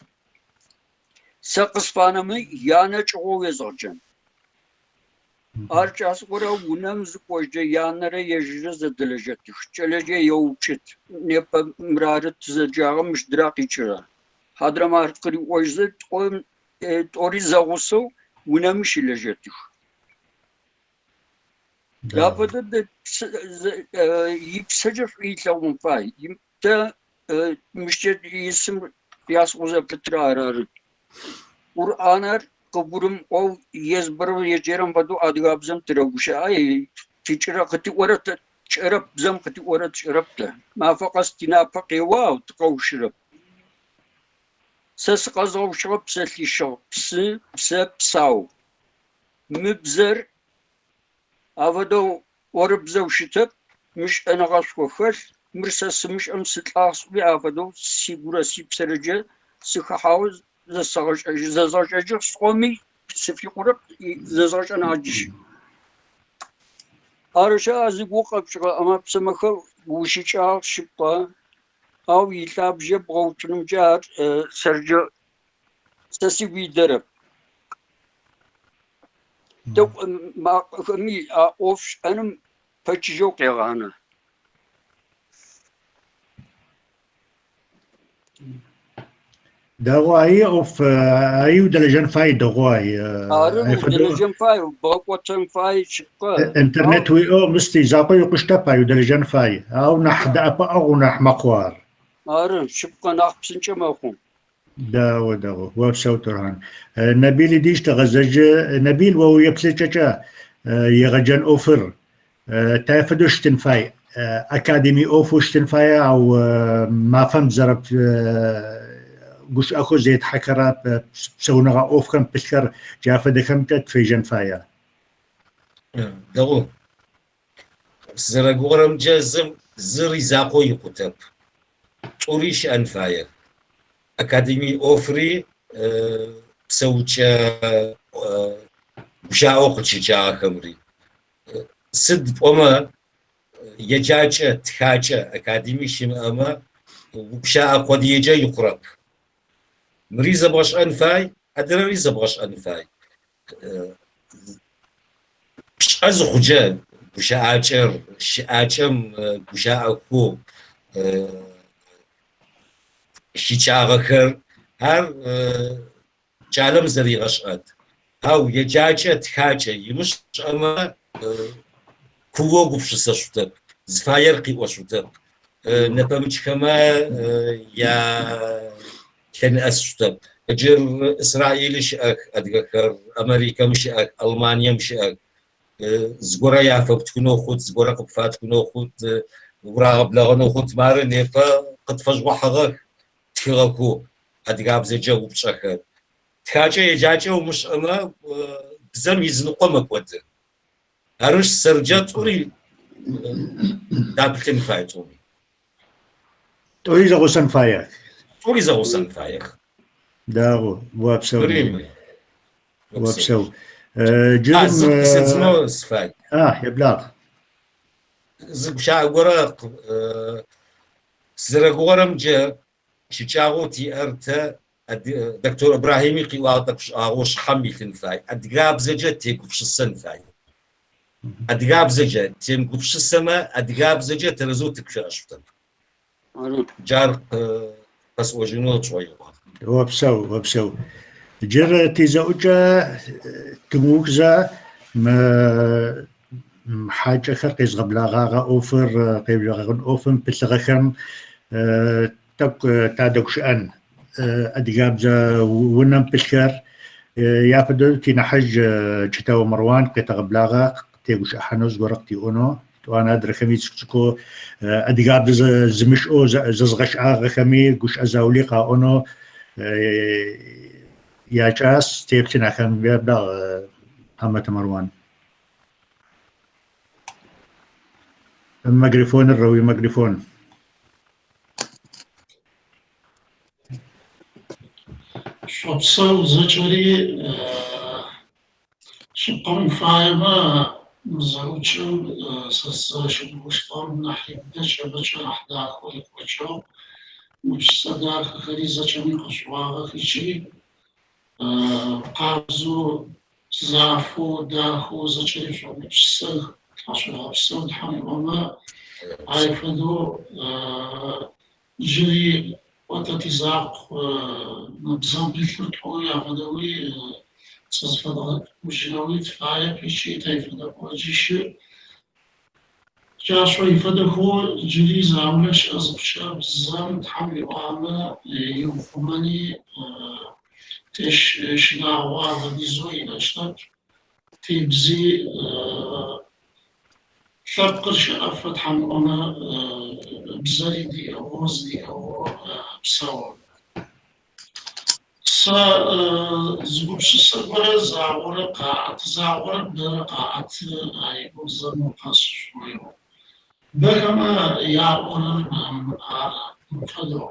سقس فانمي يانا چغو يزغجن أرجاس ورا ونمز قوجة يانا را يجرز دلجتش چلجة يوچت نيبا مرارت زجاغم مش دراقي چرا هادرمار قري وجزت توري زغوسو ونمش لجتش يا بدد يبسجف يتلون فاي يمتا مشت يسم ياس وزا بترارار قرآنر قبرم او يزبرو يجرم بدو ادغابزم ترغوشا اي تيچرا قتي ورت شرب زم قتي ورت شربته ما فقس تنافق واو تقوشرب سس قزغو شرب سلي شرب بساو مبزر أفدو وربزو شتب مش أنا غاسكو خش مرسس مش أمسك أصبي أفدو سيبورا سيب سرجة سكحاوز زازاج أجر صومي سفي قرب زازاج أنا عجيش أرجع أزيق وقف شغل أما بسمخه وشيشار شبطة أو يلعب جب غوتنم جار سرجة سسيبي درب تو ما مي اوف انا بتجو قيرانا دغواي اوف ايو دلجن فاي دغواي أرم دلجن فاي وباقوتن فاي شقة انترنت وي او مستي زاقو يقشتا بايو دلجن فاي او نحدا او نح مقوار أرم شقة نحبسن شماخون داو وابسو ترهان نبيل ديش تغزج نبيل وهو يبسججا يغجن اوفر تافدوش تنفاي اكاديمي اوفوش تنفاي او ما فهم زرب قش اخو زيت حكرا بسونا اوف كم بسكر جافا دكم في جنفايا دغو زرغورم جزم زري زاقو يقتب طوريش انفاير اكاديمي اوفري بسوچا بشاو قچا خمري سد بوما يجاچا تخاچا اكاديمي شماما وبشا قديجا يقرب مريزه باش انفاي ادريزه باش انفاي از خوجا بشا اچر شاچم بشا اكو شيچاغخر هر جالم زري غشقت هاو يجاچا تخاچا يمش اما كوو غفشسه شوت زفاير قي وشوت نفهمش كما يا كان اسشوت اجر اسرائيل شاك ادغكر امريكا مشاك المانيا مشاك زغورا يافبت كنو خود زغورا قفات كنو خود وراغب لغنو خود مار نيفا قد فجوا حغك تخركو ادغاب زجو بشخر تخاچا يجاچا ومش انا بزم يزنقو مكود ارش سرجاتوري دابتن فايتومي توري زغو سنفايا توري زغو سنفايا داو وابسو بريم وابسو جرم جرم سفاي يا بلاغ زبشا غورق زرغورم جا شيچاغوتي ارتا دكتور ابراهيمي قيواتك اغوش حمي تنفاي ادغاب زجت تيكوش السنفاي ادغاب زجت تيمكوش السما ادغاب زجت ترزوتك في اشفتن جار بس وجنو شويه وابسو جر تيزوجا تموكزا ما حاجة خرقيز غبلا غاغا اوفر قيب غاغن اوفن بسغخم تك تادوكش ان ادغاب زا ونم بسكر يافدو تينا حج جتاو مروان قيتا غبلاغا تيغوش احانوز ورقتي اونو وانا درخميز كتكو ادغاب زمش او زغش اغا خمي قوش ازاوليقا اونو يا جاس تيبتنا خم بيبدا محمد مروان الميكروفون الروي ميكروفون شبصو زجري شقم فايما زوجم سساشبوش طام ناحية بچا أحدا خوي بچا مش صدار خريزة شمي قشواغ خيشي قابزو زافو داخو زجري شو مش سل عشان بسود حمامة عايفدو جري وتتزاق نبزان بيثلتو يافدوي تصفد وجنوي تفايا بيشي تايفدو وجيشي جاشو يفدخو جري زاملش أزبشا بزام تحمي وعما يوفماني تش شناوا ديزوي نشتت تيبزي ثبقر شرفت حم أنا بزايدي أو وزدي أو بساور زبوش سبرة زاورة قاعة زاورة برقاعة أي بوزر مقاس شوية بكما يعورن مفدو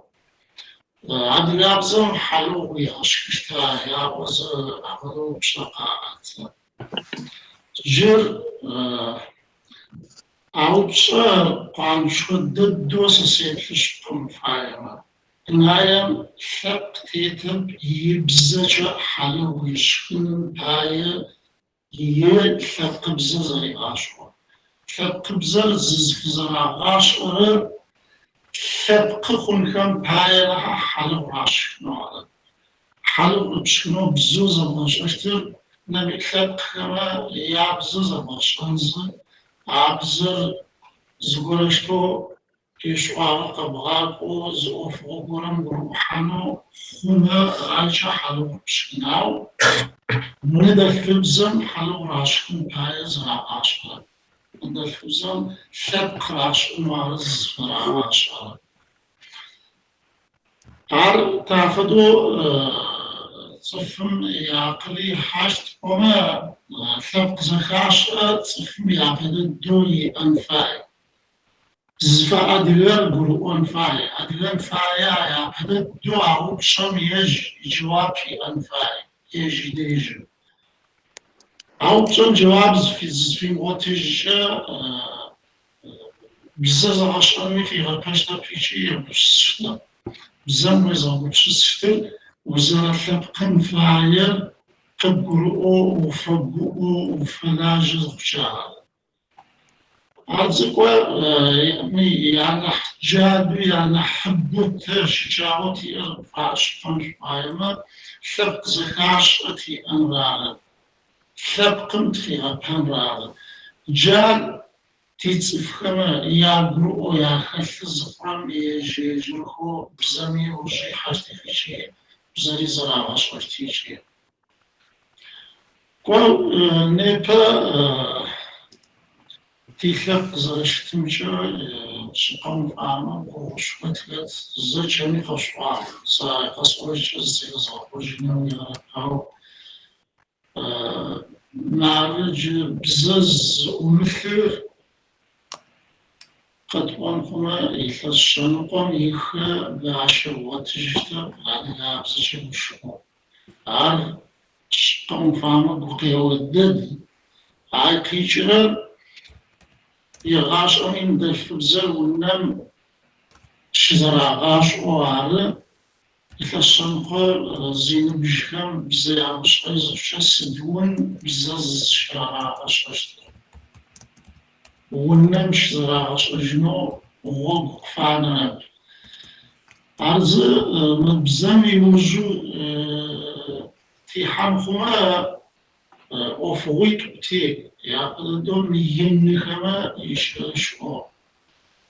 عاد يابزم حلو ياشكشتا يابز أخذو بشقاعة جر أوتشا قان شدد دوس سيتلش بم فايما نايم شق تيتب يبزج حلو يشكن بايا يشق بززري عاشور شق بزر ززفزر عاشور شق خنكم بايا حلو عاشور حلو بشكنو بزوزة باش أشتر نبي خلق خما يعبزوزة باش أنزل عبزر زغورشتو يشوار قبغاكو زوف غورم غروحانو خما راجع حلو بشكناو ندى الفبزم حلو راشكن بايز راشكن ندى الفبزم شبق راشكن وارز فراشكن عار تعفدو صفم يعقلي حاشت وما ثبت زخاش صفم يعقلي دوي أنفاي زفا أدلر قلو أنفاي أدلر أنفاي يعقلي دو عروب شم جوابي أنفاي يجي ديجي عروب شم جواب في موتج بزاز عشاني في غباشتا بيشي بشتا بزاف ميزان بشتا وزارة ثبقا فاير قبرؤو وفقؤو وفلاجز وشعر عزقوا يعني حجاب يعني حبوت شجاعتي ارفعش فانش بايما ثبق زكاشتي انرار ثبقمت فيها بانرار جال تيتفخما يا برؤو يا خلف الزقرام يجيجلخو بزامي وشي حاجتي في شيء بزاري زراعة شوشتي شيء قول نيبا تيخلق زرشت مشا شقام فعما وشوتلت زجاني خشوع قصوش زيغزاقوش نويا أو معرج بزاز ومثل قد وانكما يخلص شنقم يخا بعشر واتجتا على بزاش مشكو عار شقام فعما بقيا ودد عار كيجرا يغاش أمين دل فبزر ونم شزرع غاش وعار يخلص شنقا زين بجكام بزي عمش أيضا شاس دون بزاز شارع عشاشتا ونمش زراعة جنو وغوق فعنا عرض مبزام يوجو في حمخما أوفويت تي يعقدون ينخما يشرشو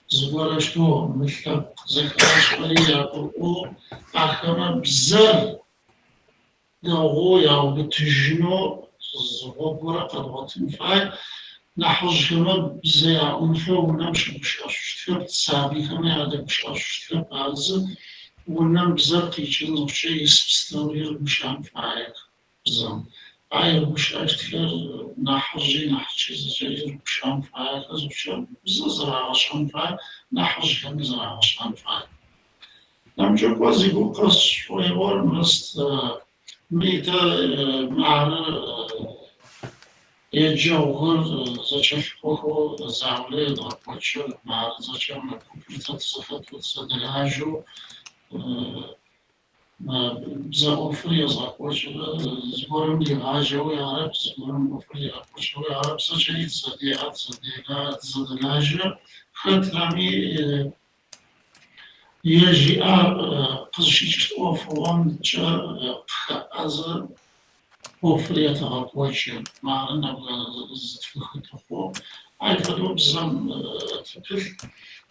زوارشتو مثل زكاش يعقدو أخما بزار داغو ياو بتجنو زوارا قدواتن فاي نحوز كما بزاع ونفو ونمشي بشاشتفر تسابي كما يعدك بشاشتفر بعض ونم بزار تيجي نفشي يسبستورير بشان فايق بزام عاير بشاشتفر نحوزي نحوزي زجاجر بشان فايق بزام زراعة شان فايق نحوز كما زراعة شان فايق نمجو قوزي قوقس شوي ورمست ميتا معر يجوهر зачем хохо завле да почу мар зачем на купитат захату заделажу за офрия за почу сбором лигажу я сбором офрия почу я зачем задеат задега заделажу хатрами يجي قصشيش اوفوان جا از وفرية تغطوشي مع أنه في خطوة عيفدو بزم تبل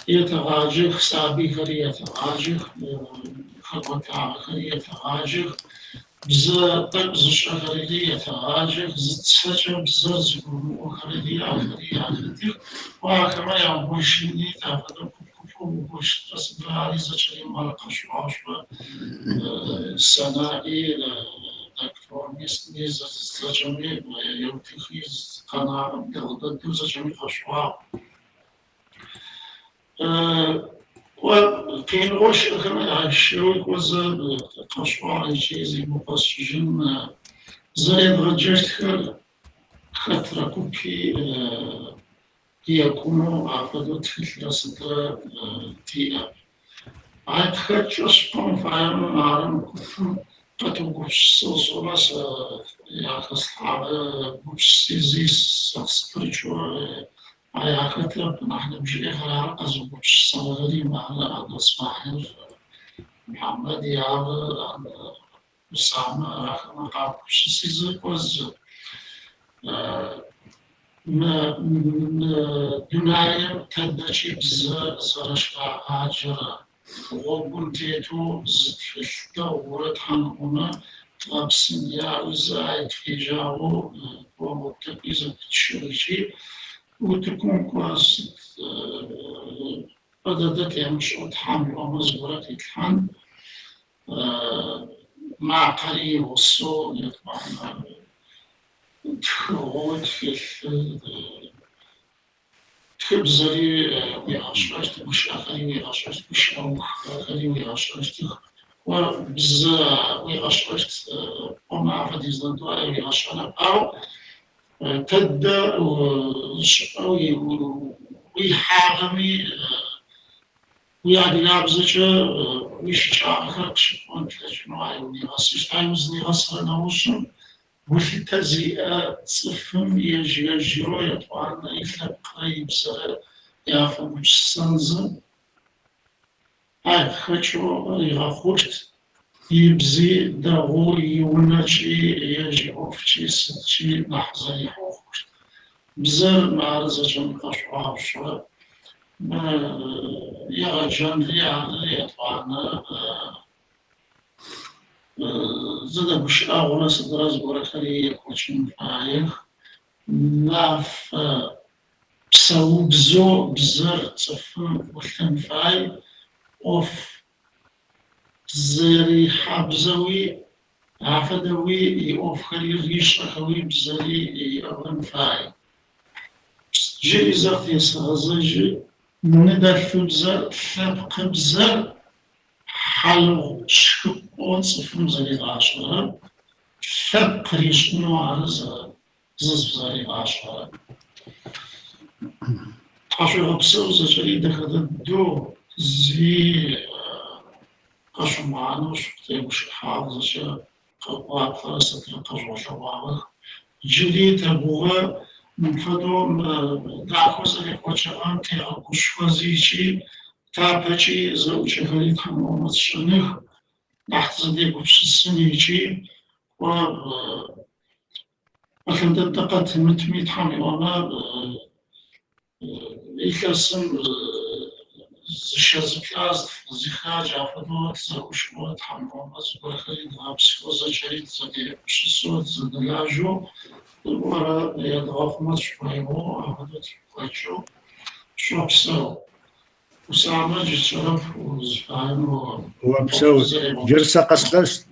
يتغاجغ سابي خري يتغاجغ خطوة خري يتغاجغ بزا طقز شغري يتغاجغ زتسجم بزا زبرو خري خري وكما يعبوشيني تافدو كفو بوش تسبر علي زجري مالقش وعشوة سنائي دكتور ميزة زجمي يوتيخيز قناة دلدو زجمي خشوا وكين غوش كما يعيشوا وزا خشوا يجيزي مقصجين زايد غجشت خطرة كوكي يكونوا عفدو تخيل لسطرة تياب عاد خدشوش بون فايرو نعرم كفو قطوش صوصولاس يعكس على بوش سيزيس سبريتشو يعكس نحن بجي غير قزو بوش صغيري مع الأصباحر محمد يعب أسامة ما قابلش سيزك وز دنايم تدشي بزا زرش عاجرة وقلتيتو زتفلتا ورتحن هنا تغبسن يا وزايد في جاو ومتقيزة بتشويشي وتكون كواس بدأت يمش أتحمل ومزبرة يتحن مع قريب والصوت يطبعنا تخوض في تخبزري ويعشرت مش أخري ويعشرت مش أخري ويعشرت وبزا ويعشرت وما فدي زندوا ويعشرت أو تبدأ ويحاغمي ويعني نابزج ويشجع خرقش وانت لجنوعي ونغسش تايمز نغسر نوشم والتزيئة صفم يجيرو يطوعنا يتلق قريب زر يافم السنزم هاي خشو يغاخوشت يبزي داغو يوناشي يجي اوفتشي ستشي لحظة يحوخوشت بزر معرزة جنقاش وعبشو يا جان يا طبعا زاد مش أغلى صدراز بركري كوتشين فايخ ناف بسو بزو بزر تصفن وثن فاي أوف زري حابزوي عفدوي يوف خلي ريش أخوي بزري أغن فاي جري زغتي سغزجي ندر فبزر ثبق بزر حلو شكو صفم زري عشرة ثبق ريش نوع زز زري عشرة قاشو غبسو زجري دخل الدو زي قاشو معانوش تيمش حافظ قواب فرصة قاشو شبابه جري تبوغا من فدوم داخوز الكوچان تي اكوشوازيچي تابچي زوجي غريب حمومت شنخ نحت زدي بوشسنيچي و مثلا دقت متميت حمي وانا يكسم زشازكاز زخاج عفدوت زوشموت حمومت زغريب غابسكوزا شريط زدي بوشسوت زدلاجو ورا يضغط مشروعه عهدت فايشو شوكسو وسامة جشرف وزفان وبسو جرسا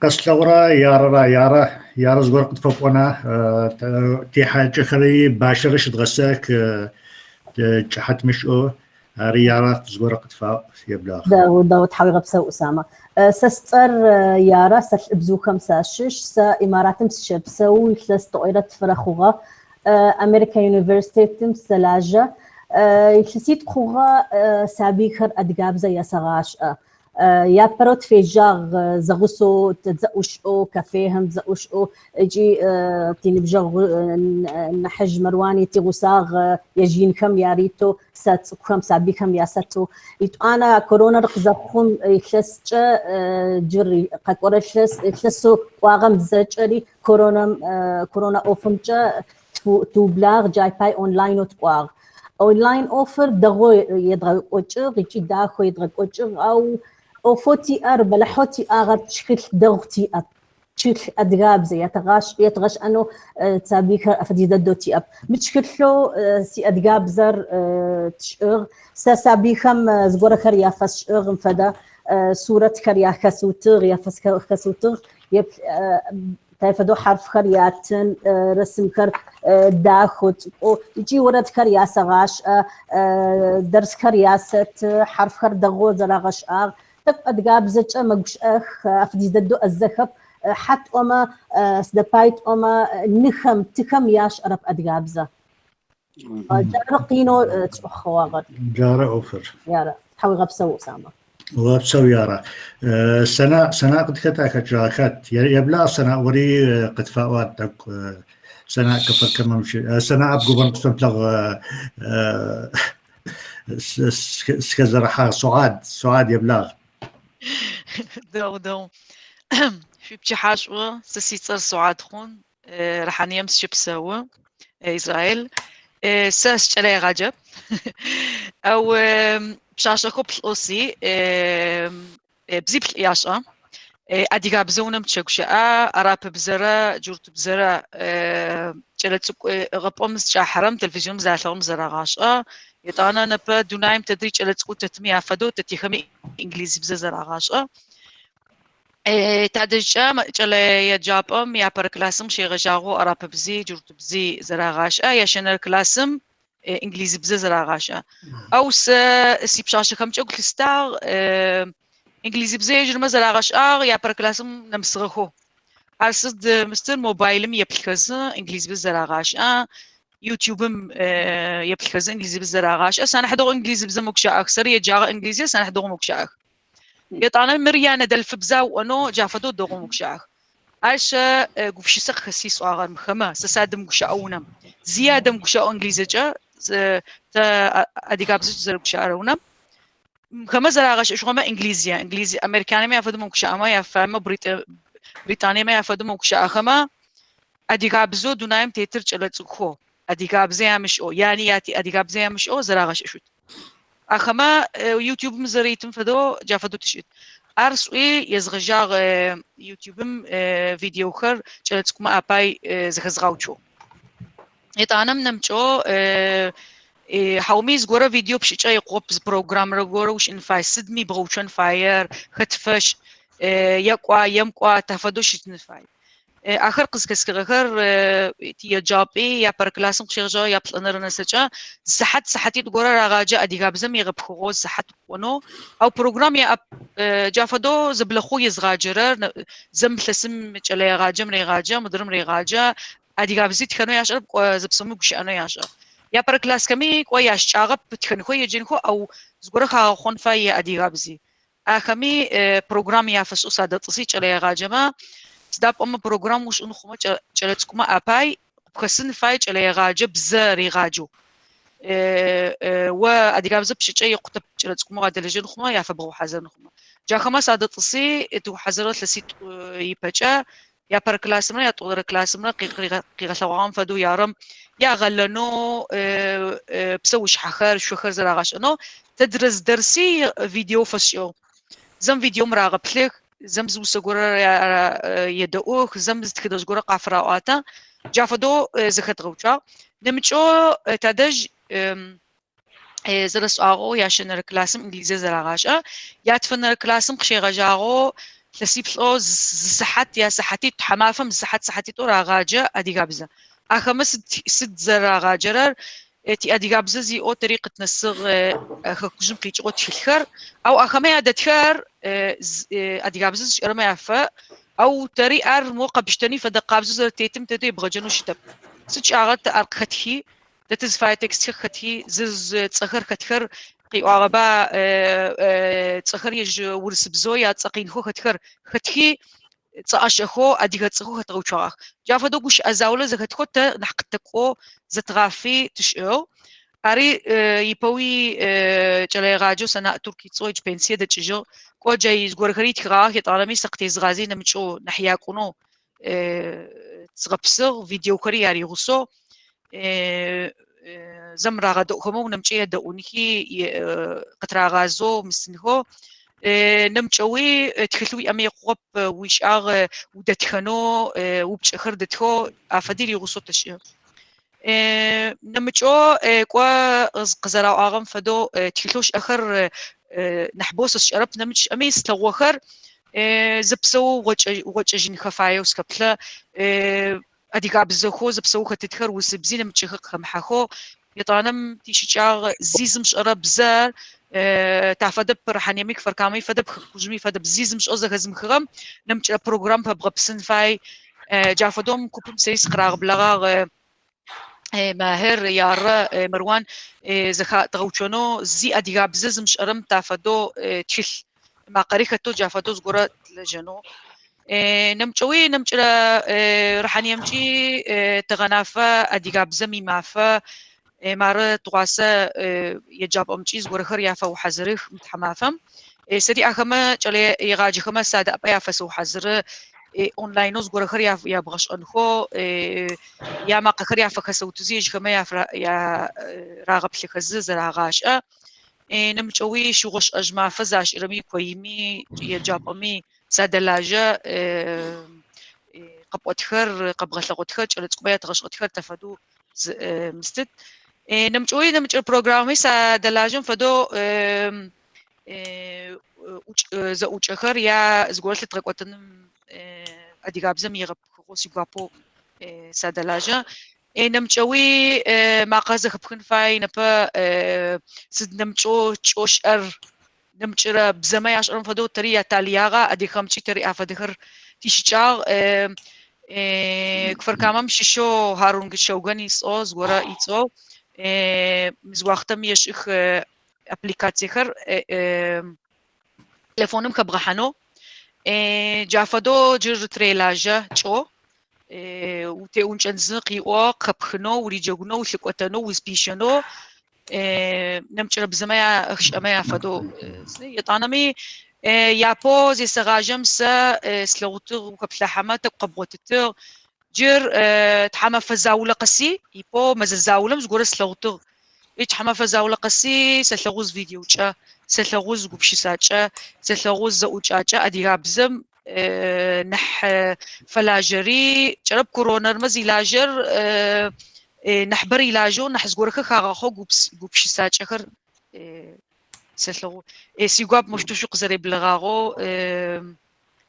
قسلورا يارا زغور قد فوقنا تي حاجة خلي باشرش تغساك تحت مشو هاري يارا زغور قد فوق يبلاغ داود حاوي غبسو أسامة سستر يارا سل بزو 5 سا إماراتم سشبسو ثلاث طائرات فرخوغا أمريكا يونيفرسيتي سلاجة يحسيت خوغا سابيخر أدقاب زي سغاش يا بروت في جاغ زغسو تزقوشو كافيهم تزقوشو يجي تيني بجاغ نحج مرواني تيغوساغ يجين كم ياريتو سات كم سابي كم ياساتو انا كورونا رقزقهم يخلص جري قاقور يخلصو واغم زجري كورونا اوفمجا توبلاغ جاي باي اونلاين وتقواغ اونلاين اوفر دغو يدغ اوچ يجي داخو يدغ اوچ او فوتي ار بلحوتي اغر تشكل دغتي اب تشكل ادغاب زي يتغش انه تسابيك افدي ددوتي اب بتشكلو سي ادغاب زر تشغ سابيخم زغور خريا فشغ فدا صوره خريا كسوتغ يا كسوتغ يب تفدو حرف خرياتن رسم كر داخوت يجي ورد خريا سغاش درس خرياست حرف خر دغو زراغش اغ ادغاب زچ مغش اخ افدي ددو الزخب حتى أما سدبايت أما نخم تكم ياش أرب أدغابزة جارة قينو تخواغر جارة أوفر يارا حاول غبسو أسامة وابسو يارا سنة قد كتاك جاكات يبلا سنة وري قد فاواتك سنة كفر كما مشي سنة أبقو بنقسمتلغ سكزرحا سعاد يبلاغ دو شو بتحاشوا سيصير سعاد خون رحانيم شبسوا إسرائيل ساس شلي غجب أو بشاشكو بلوسي بزيب الياشا أديك بزونم تشكشة أراب بزرة جورت بزرة جلت غبومز شحرم تلفزيون زعلهم زراعاش يطانا نبى دونايم تدري جلت قوت تتمي عفدو تتيخمي إنجليزي بزراعاش تعدجا جل يجابم يا بركلاسم شي غجاغو أراب بزي جورت بزي زراعاش يا شنر كلاسم إنجليزي بزراعاش أو سيبشاش كم جوك ستار إنجليزي بزي جرم زراعاش يا بركلاسم نمسرخو أرصد مستر موبايلم يبلكز إنجليزي بزراعاش يوتيوبم يبلكز إنجليزي بزراعاش أنا حدو إنجليزي بزموكشا أكثر يجاغ إنجليزي أنا حدو موكشا يطانا مريانا دلف بزاو وأنو جافدو دوغو موكشا أرش قفشي سق خسيس وآغار مخما سسادم موكشا أونم زيادة موكشا إنجليزي جا أديقاب زج زرقشا أرونم مخما زراعاش إشغما إنجليزي أمريكاني ما يفدو موكشا أما يفهم بريطانيا ما يفدو موكشا أخما أديقاب زو دونايم تيترج على تسوخو أديقاب زي مش أو يعني ياتي أديقاب زي مش أو زراعاش إشوت أخما يوتيوب مزريتم فدو جافدو تشيت أرسوي يزغجاغ يوتيوبم فيديو خر جلتكم أباي زغزغاوتشو يتعنم نمشو حوميز غورا فيديو بشيء يقوب بروجرام رغورا وش إنفاي سدمي بغوشن فاير خطفش يقوى يمقوى تفادوش إنفاي آخر قصص كغير تي جابي يا بركلاسم خيرجا يا بلانر نسجا صحتي تقولر راجع أديك بزم يغبخو صحت ونو أو برنامج يا جافدو زبلخو يزغاجر زم لسم جلي راجع من راجع مدرم راجع أديك بزيت خنو ياشرب زبسمو بش أنا ياشر يا بركلاس كمي كوياش شعب بتخنخو يجينخو أو زغورة خون فاي أديك بزي أخمي برنامج يا فسو سادة تصير جلي راجع ما تداب برنامج وش إنه خمة جلتكم أباي بخسن فايج على يغاجب زر يغاجو وأديك بزب شيء يقطب جلتكم غادر لجن خمة يفبغو حزن خمة جا خمس عدد تصي تو حزرت لسيت يبجا يا بركلاس من يا طول كلاس من قيغ ثوام فدو يارم يا غلنو بسويش حخر شو خر زراغاش إنه تدرس درسي فيديو فشيو زم فيديو مراقب لك زمز وسجورة يدقوه زمز كده جورة قافراواتا جافدو زخت غوشا نمشو تدج زرس آغو ياشن الكلاسم إنجليزي زراغاشا ياتفن الكلاسم خشي غجاغو تسيبلو زحت يا سحتي تحمافم زحتي تو راغاجا أديقابزا أخمس ست زراغاجرر تي أديقابزا زي أو طريقة نسغ خكجم قيجو تشلخر أو أخمي أدتخر أديقابزا شرما يفا أو تري موقع بشتني فدقابزا تيتم تدي بغجنو شتب سج أغت أرقتي تتز فايتكس ختي زز تصخر ختخر قي أغبا تصخر يج ورس بزويا تسقين خو ختخي تصاشخو أديك تصخو ختروشاخ جافدو قش أزاولة زختخو نحقتكو زتغافي تشعو أري يبوي جلي راجو سنة تركي تصويج بنسية دجاجو كو جاي زغورخري تخراخ يطالمي سقتي زغازي نمشو نحياكونو تغبسغ فيديو كرياري غصو زمرا غدو خمو نمشي دونكي قطرا غازو مسنخو نمشوي تخلوي أمي قوب ويشاغ ودتخنو وبشخر دتخو أفاديري غصو تشيو نمشو كوا قزراو آغم فدو تخلوش أخر نحبوس الشرب نمش أمي استوخر زبسو وجهين خفايو سكبلا أديك عبزخو زبسو ختتخر وسبزين متشخ خمحخو يطانم تيشيشاغ زيزم شرب زار تعفدب رحانيميك فركامي فدب خجمي فدب زيزم شوزة خزم خرم نمش بروجرام فبغبسن فاي جافدوم كوبم سيس قراغ بلغاغ ماهر يار مروان زخا تغوشونو زي أديك عبززم شرم تعفدو تشل ما قريختو جافدو زغورة لجنو نمشوي رح نمشي تغنافا أديك بزمي معفا مارة تواسا يجاب أمشي زغورخر يافا وحزرخ متحمافم سدي أخما جلي يغاجي خما سادة أبا يافا سو حزر اونلاين زغور خر يا بغش انخو يا ما قخر يا فكسوت زيج كما يا راغب لخز زراغاش نمچوي شوغش اجما فزاش رمي كويمي يا جابمي سادلاجا قبوتخر قبغلغوتخر چلصقبا تغشغوتخر تفدو مستد نمچوي بروغرامي سادلاجم فدو زوچخر يا زغولت ترقوتن اديغابزم يغب خوسي غابو سادلاجا نمچوي ما قازه خبخن فاي نبا سد نمچو چوشر نمچرا بزما ياشرم فدو تريا تالياغا ادي خمچي تري افدخر تيشچاغ كفر كامم شيشو هارونغ شوغاني صوز غورا ايصو مزواختم يشخ ابليكاتيخر تليفونم خبغحانو جافدو جر تريلاجا چو وتي اونچنز قيو قبخنو وريجغنو وشقوتنو وسبيشنو نمچر بزما اخشما فدو يطانمي يابو زي سراجم س سلوتر وكبلحما تقبوتتر جر تحما فزاوله قسي يبو مززاولم زغور سلوتر تحما فزاوله قسي سلغوز فيديو چا سلغوز غبشساچا سلغوز زوچاچا اديغابزم نح فلاجري جرب كورونا مزي لاجر نحبري لاجو نحزغورخ خاغخو غبشساچا خر سلغو سيغاب مشتوشو قزري بلغاغو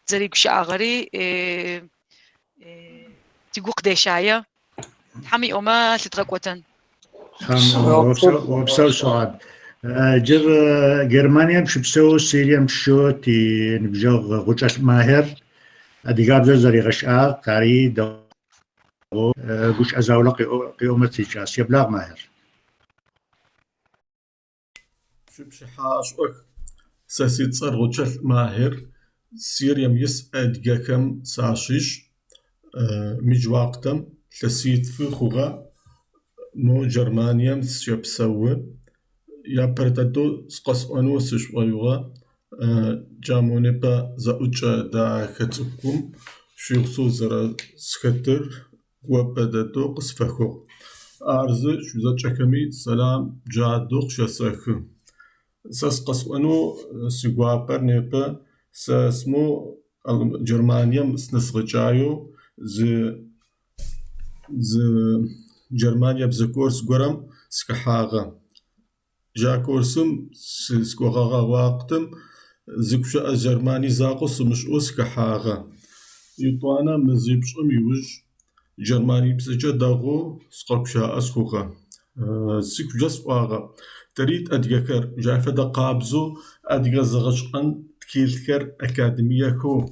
زري كشاغري تيغوق ديشايا حمي اوما تترقوتن وبسو سعاد جر جرمانيا مش بسو سوريا مشو تي نبجو غوچاش ماهر اديغاب زري غشا قاري دو غوش ازاولق قيومتي جاس يبلاغ ماهر شبشحاش ساسيت صار غوچاش ماهر سيريا ميس اديغاكم ساشيش مجواقتم تسيت في خوغا مو جرمانيا سيبسو يا بردادو سقس انو سشويوغا جاموني با زاوچا دا خطكم شيخسو زرا سختر وبدادو قسفخو ارز شوزا چكمي سلام جادو خشسخ سقس انو سيغوابر نيبا سسمو جرمانيا سنسغچايو ز جرمانيا بزكورس غرام سكحاغا جاكورسم سكوغاغا واقتم زكشا جرماني زاقو سمش اسكحاغا يطوانا مزيبشم يوج جرماني بسجا داغو سقوكشا اسخوغا سكجا سواغا تريد ادغكر جافدا قابزو ادغا زغشقن تكيلكر اكاديمياكو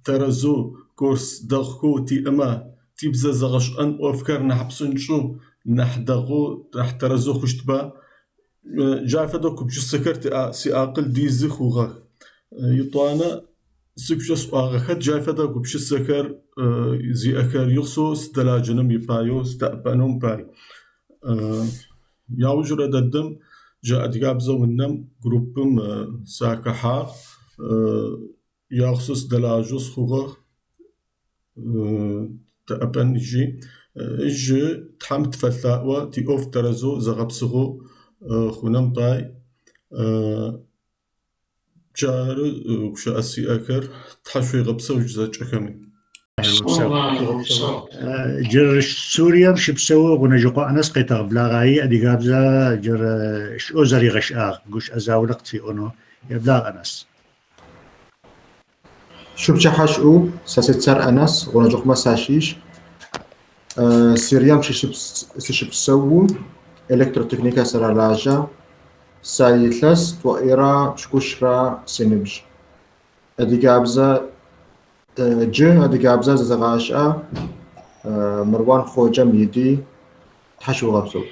ترزو كورس دغكو تي اما تيبزا زغشقن وافكار نحبسنشو نحدغو نحترزو خشتبا جافدو كبش سكرت سي اقل ديزي خوغا يطوانا سكجس واغا خد جافدا كبش سكر زي اكار يخصوص دلاجنم يبايو استقبانهم باي ياوجر ددم جاء دقابزو النم جروبم ساكحا يخصوص دلاجوس خوغا تقبان يجي إج تحمت فلاقوا تي أوف ترزو زغبسغو خونم باي جار وشا أسي أكر تحشوي غبسو جزا جاكمي جر سوريا مش بسوي ونجقو أنس قيتا بلاغاي أدي قابزا جر شو زري غشاق قوش أزاولقت في أونو يبلاغ أنس شو بجحشقو ساسيتسار أنس ونجق مساشيش سيريام شبسو إلكتروتكنيكا سرالاجا سايتلس توئيرا شكوشرا سينبج أدي قابزا أدي قابزا زغاشا مروان خوجا ميدي تحشو غبسو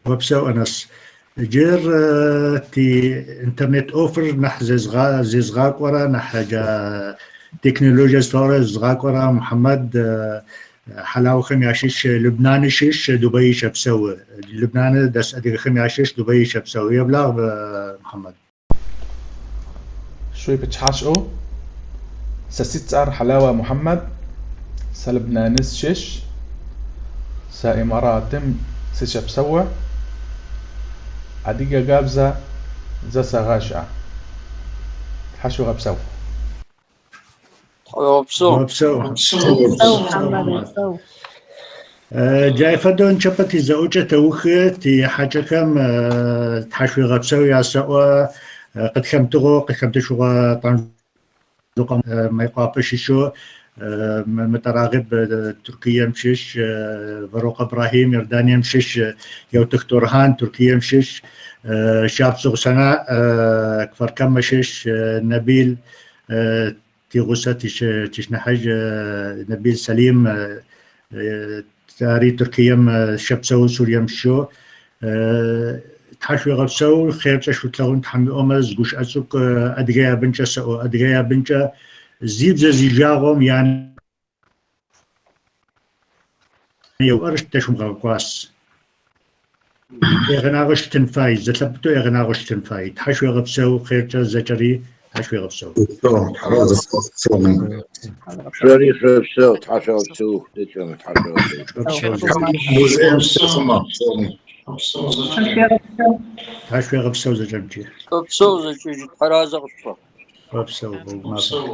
وبسو أنس جير تي انترنت اوفر نح زيزغاك ورا نح جا تكنولوجيا صار زغاك ورا محمد حلاو خمياشيش لبنان شيش دبي شبسوي لبنان دس ادي خمياشيش دبي شبسوي يبلغ محمد شوي بتحاشقو سسيتسار حلاوة محمد سلبنانس شش سا إماراتم سيشب سوا عديقة قابزة زسا غاشعة حشو غبسو وبسو سو محمد سو جاي فدون شبتي زوجة توخي تي حاجة كم تحشوي غبسو يا سوا قد خمتغو قد خمتشوغا طنجوقا ما يقابش شو متراغب تركيا مشيش فاروق ابراهيم يردانيا مشيش يو تختورهان تركيا مشيش شاب صغ سنة كفر كم مشيش نبيل تيغوسا تشنحج نبيل سليم تاري تركيا شبسو سوريا مشو تحشوي غبسو خير تشو تلاغون تحمي أمز قوش أسوك أدغيا بنجا سأو أدغيا بنجا زيب زيجاغم يعني يو أرش تشم غلقواس إغناغش تنفاي زتلبتو إغناغش تنفاي تحشوي غبسو خير تزجري تحشوي غبسو شري غبسو تحشو غبسو تحشوي غبسو زجمتي غبسو زجاجي حرازة غبسو غبسو